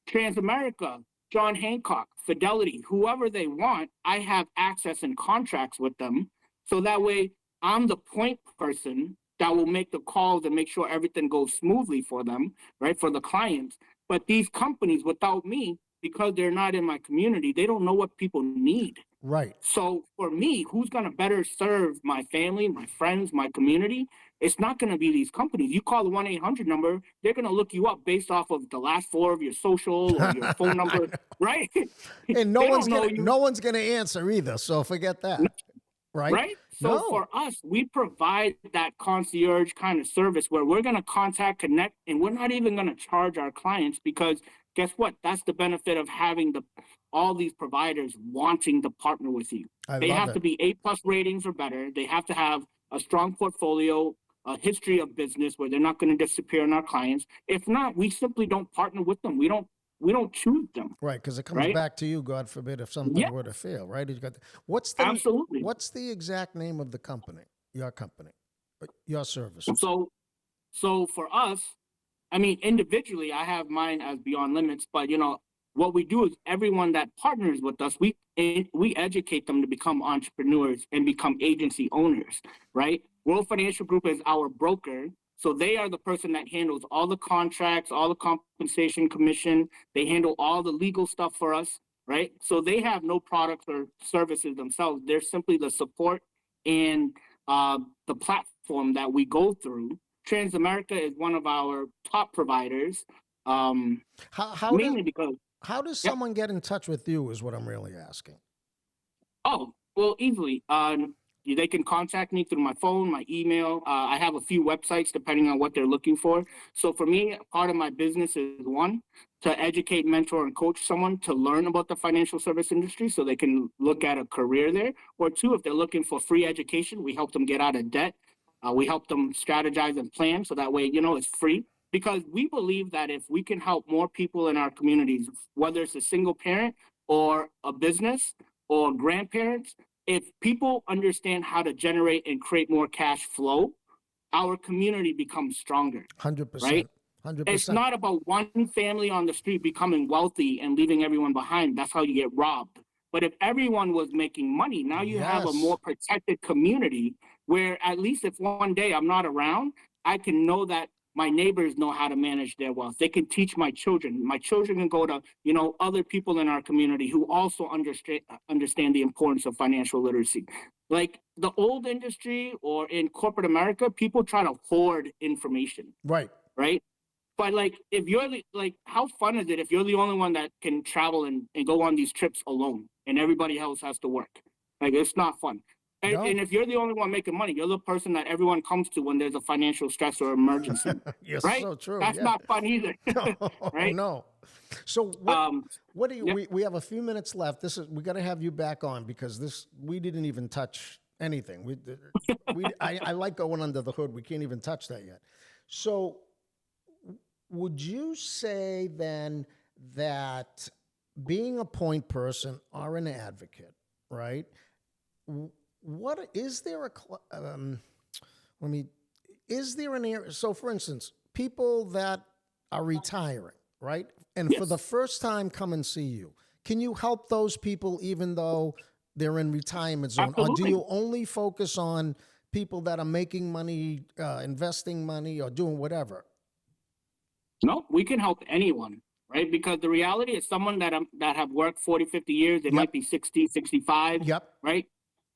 Transamerica, John Hancock, Fidelity, whoever they want, I have access and contracts with them. So that way I'm the point person that will make the calls and make sure everything goes smoothly for them, right? For the clients. But these companies, without me, because they're not in my community, they don't know what people need. Right. So for me, who's going to better serve my family, my friends, my community? It's not going to be these companies. You call the 1-800 number, they're going to look you up based off of the last four of your social or your phone number, right? And They don't know you. no one's gonna answer either. So forget that. Right? Right? So No. for us, we provide that concierge kind of service where we're going to contact, connect, and we're not even going to charge our clients because guess what? That's the benefit of having all these providers wanting to partner with you. I They love have it. to be A+ ratings or better. They have to have a strong portfolio, a history of business where they're not going to disappear on our clients. If not, we simply don't partner with them. We don't choose them. Right, because it comes Right? back to you, God forbid, if something Yeah, were to fail, right? You got absolutely. what's the exact name of the company, your services? So for us, I mean, individually, I have mine as Beyond Limits, but what we do is everyone that partners with us, we educate them to become entrepreneurs and become agency owners, right? World Financial Group is our broker, so they are the person that handles all the contracts, all the compensation, commission. They handle all the legal stuff for us, right? So they have no products or services themselves. They're simply the support and the platform that we go through. Transamerica is one of our top providers, How how does mainly because, how does yep. someone get in touch with you is what I'm really asking. Oh, well, easily. They can contact me through my phone, my email. I have a few websites depending on what they're looking for. So for me, part of my business is one, to educate, mentor, and coach someone to learn about the financial service industry so they can look at a career there. Or two, if they're looking for free education, we help them get out of debt. We help them strategize and plan so that way, it's free. Because we believe that if we can help more people in our communities, whether it's a single parent or a business, or grandparents, if people understand how to generate and create more cash flow, our community becomes stronger, Hundred right? percent. Hundred It's percent. not about one family on the street becoming wealthy and leaving everyone behind. That's how you get robbed. But if everyone was making money, now you have a more Yes. protected community where at least if one day I'm not around, I can know that my neighbors know how to manage their wealth. They can teach my children. My children can go to, other people in our community who also understand the importance of financial literacy. Like the old industry or in corporate America, people try to hoard information, Right. right? But like, if you're like, how fun is it if you're the only one that can travel and go on these trips alone, and everybody else has to work? Like, it's not fun. And No. if you're the only one making money, you're the person that everyone comes to when there's a financial stress or emergency, Yes, right? so true. That's Yeah. not fun either, No, right? no. So Um, what do you yeah, we have a few minutes left. We got to have you back on because this we didn't even touch anything. I like going under the hood. We can't even touch that yet. So would you say then that being a point person or an advocate, right? What is there let me is there an area? So, for instance, people that are retiring, right, and for the yes, first time come and see you, can you help those people even though they're in retirement zone, or do absolutely. you only focus on people that are making money, investing money, or doing whatever? No, we can help anyone, right? Because the reality is someone that have worked 40, 50 years, they might Yep, be 60, 65, yep, right?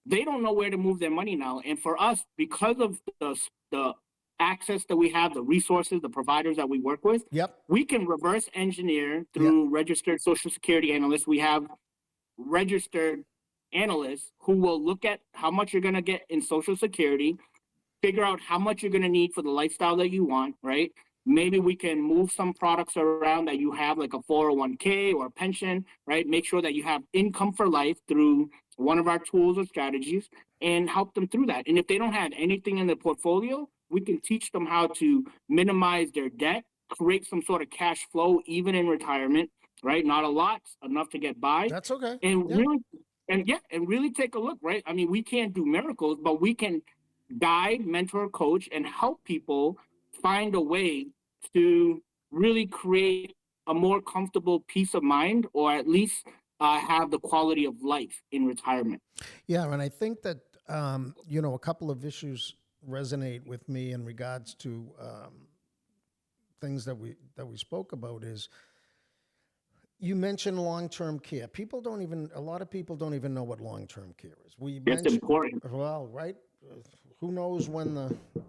They don't know where to move their money now. And for us, because of the access that we have, the resources, the providers that we work with, yep, we can reverse engineer yep. through registered social security analysts. We have registered analysts who will look at how much you're going to get in social security, figure out how much you're going to need for the lifestyle that you want, right? Maybe we can move some products around that you have, like a 401k or a pension, right? Make sure that you have income for life through one of our tools or strategies and help them through that. And if they don't have anything in their portfolio, we can teach them how to minimize their debt, create some sort of cash flow, even in retirement, right? Not a lot, enough to get by. That's okay. And Yeah. really, and really take a look, right? I mean, we can't do miracles, but we can guide, mentor, coach, and help people find a way to really create a more comfortable peace of mind, or at least have the quality of life in retirement. Yeah, and I think that a couple of issues resonate with me in regards to things that we spoke about is you mentioned long-term care. A lot of people don't even know what long-term care is. We It's mentioned, important. well, right? Who knows when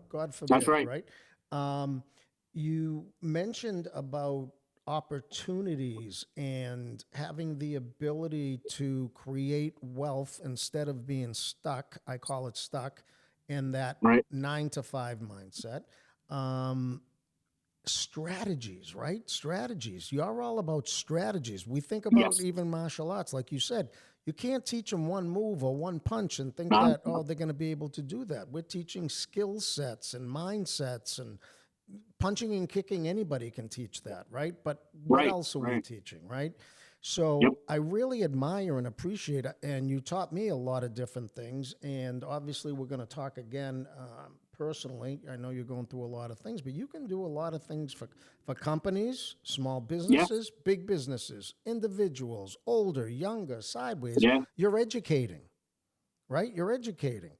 God That's forbid, right. right? Um, you mentioned about opportunities and having the ability to create wealth instead of being stuck. I call it stuck in that Right. 9 to 5 mindset. Um, Strategies, right? Strategies. You're all about strategies. We think about Yes. even martial arts, like you said. You can't teach them one move or one punch and think Um, that, oh, they're going to be able to do that. We're teaching skill sets and mindsets, and punching and kicking, anybody can teach that, right? But what right. else are we Right. teaching, right? Yep. So I really admire and appreciate it. And you taught me a lot of different things. And obviously, we're going to talk again personally. I know you're going through a lot of things, but you can do a lot of things for companies, small Yes. businesses, big businesses, individuals, older, younger, sideways. Yeah. You're educating, right? You're educating.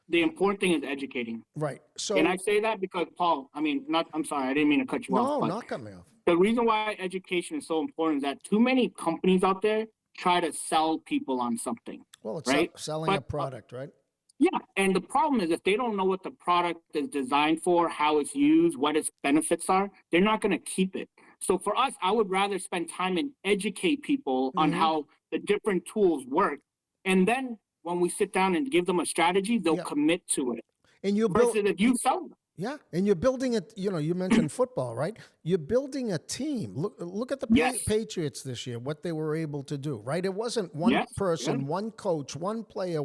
The important thing is educating. Right. And I So, say that because, Paul, I mean, not, I'm sorry, I didn't mean to cut you off, no, but not cut me off. the reason why education is so important is that too many companies out there try to sell people on something, Well, it's right? selling a But product, right? yeah, and the problem is if they don't know what the product is designed for, how it's used, what its benefits are, they're not going to keep it. So for us, I would rather spend time and educate people on Mm-hmm. how the different tools work. And then when we sit down and give them a strategy, they'll Yeah. commit to it. And you build, Versus if you sell them. yeah, and you're building it. You mentioned football, right? You're building a team. Look at the Yes, Patriots this year, what they were able to do, right? It wasn't one yes, yeah, person, one coach, one player.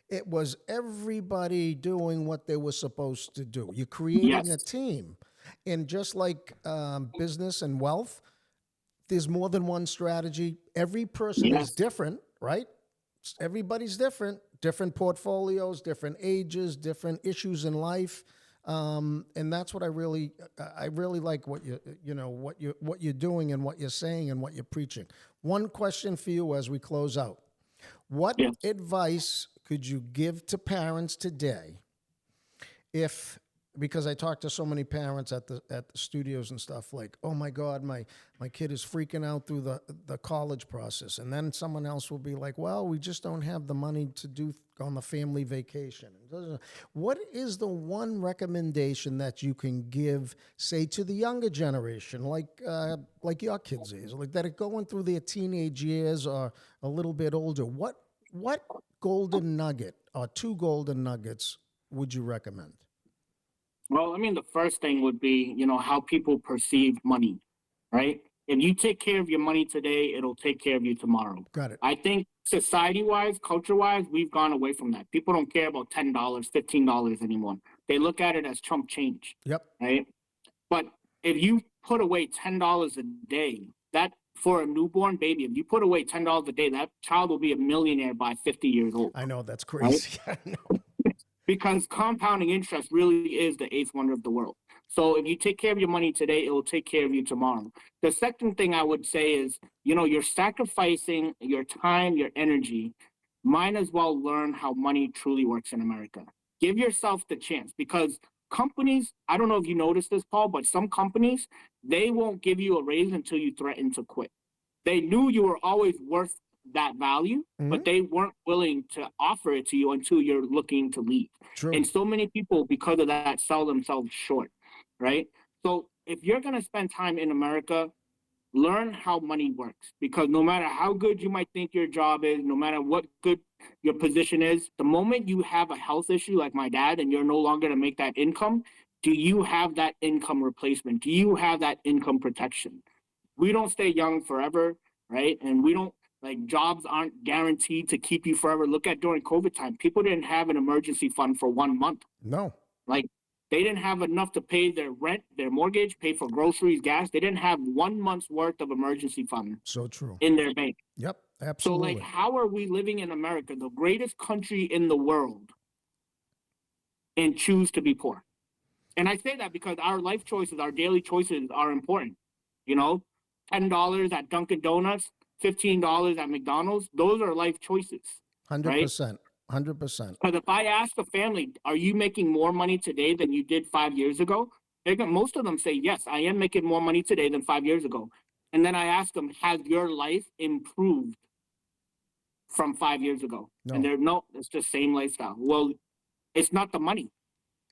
It was everybody doing what they were supposed to do. You're creating a yes, team. And just like business and wealth, there's more than one strategy. Every person is yes. different, right? Everybody's different portfolios, different ages, different issues in life. And that's what I really like what you're doing and what you're saying and what you're preaching. One question for you as we close out. What Yes. advice could you give to parents today if, because I talk to so many parents at the studios and stuff, like, oh my God, my kid is freaking out through the college process, and then someone else will be like, well, we just don't have the money to do on the family vacation. What is the one recommendation that you can give, say, to the younger generation, like your kids is, like that are going through their teenage years or a little bit older? What golden nugget or two golden nuggets would you recommend? Well, I mean, the first thing would be, how people perceive money, right? If you take care of your money today, it'll take care of you tomorrow. Got it. I think society wise, culture wise, we've gone away from that. People don't care about $10, $15 anymore. They look at it as chump change, Yep. right? But if you put away $10 a day, that for a newborn baby, if you put away $10 a day, that child will be a millionaire by 50 years old, I know that's right? crazy. I know. Because compounding interest really is the eighth wonder of the world. So if you take care of your money today, it will take care of you tomorrow. The second thing I would say is, you're sacrificing your time, your energy. Might as well learn how money truly works in America. Give yourself the chance, because companies, I don't know if you noticed this, Paul, but some companies, they won't give you a raise until you threaten to quit. They knew you were always worth that value, Mhm. but they weren't willing to offer it to you until you're looking to leave. True. And so many people, because of that, sell themselves short, right? So if you're going to spend time in America, learn how money works, because no matter how good you might think your job is, no matter what good your position is, the moment you have a health issue like my dad and you're no longer to make that income, do you have that income replacement? Do you have that income protection? We don't stay young forever, right? And we don't, like, jobs aren't guaranteed to keep you forever. Look at during COVID time, people didn't have an emergency fund for 1 month. No. Like, They didn't have enough to pay their rent, their mortgage, pay for groceries, gas. They didn't have 1 month's worth of emergency fund So true. in their bank. Yep, So, like, absolutely. how are we living in America, the greatest country in the world, and choose to be poor? And I say that because our life choices, our daily choices are important. You know, $10 at Dunkin' Donuts, $15 at McDonald's, those are life choices, right? 100%. 100%. Because if I ask a family, are you making more money today than you did 5 years ago? Most of them say, yes, I am making more money today than 5 years ago. And then I ask them, has your life improved from 5 years ago? And No. they're, no, it's the same lifestyle. Well, it's not the money.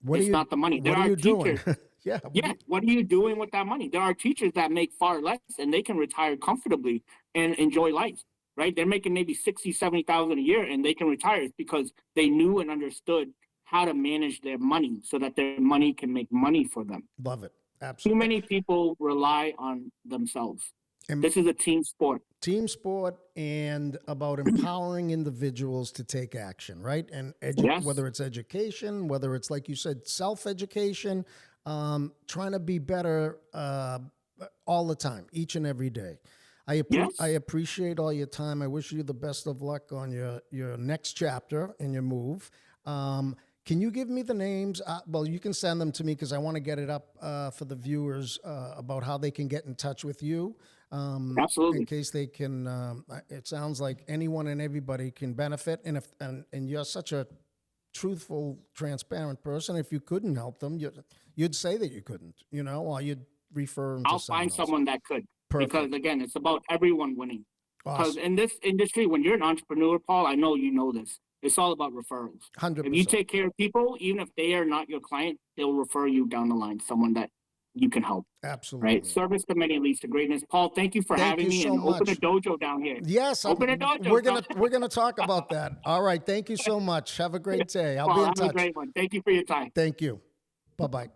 What are It's you not the money. There what are are you doing? teachers. Yeah, Yeah, what are you doing with that money? There are teachers that make far less and they can retire comfortably and enjoy life, right? They're making maybe 60, 70,000 a year and they can retire. It's because they knew and understood how to manage their money so that their money can make money for them. love it. Too Absolutely. many people rely on themselves. And This is a team sport. team sport and about empowering individuals to take action, right? And Yes, whether it's education, whether it's like you said, self-education, trying to be better all the time, each and every day. I yes. appreciate all your time. I wish you the best of luck on your next chapter and your move. Can you give me the names? Well, you can send them to me because I want to get it up for the viewers about how they can get in touch with you. In Absolutely. case they can, it sounds like anyone and everybody can benefit. And if and you're such a truthful, transparent person, if you couldn't help them, you'd say that you couldn't, or you'd refer them to I'll find someone else. someone that could. Because Perfect. again, it's about everyone winning. Because Awesome. in this industry, when you're an entrepreneur, Paul, I know you know this. It's all about referrals. If you 100%. take care of people, even if they are not your client, they'll refer you down the line, someone that you can help. Right? Absolutely. Service to many leads to greatness. Paul, thank you for Thank having you me so and open a much. dojo down here. Yes, Open a dojo. we're gonna talk about that. All right. Thank you so much. Have a great day. I'll be Paul, in have a touch. great one. Thank you for your time. Thank you. Bye bye.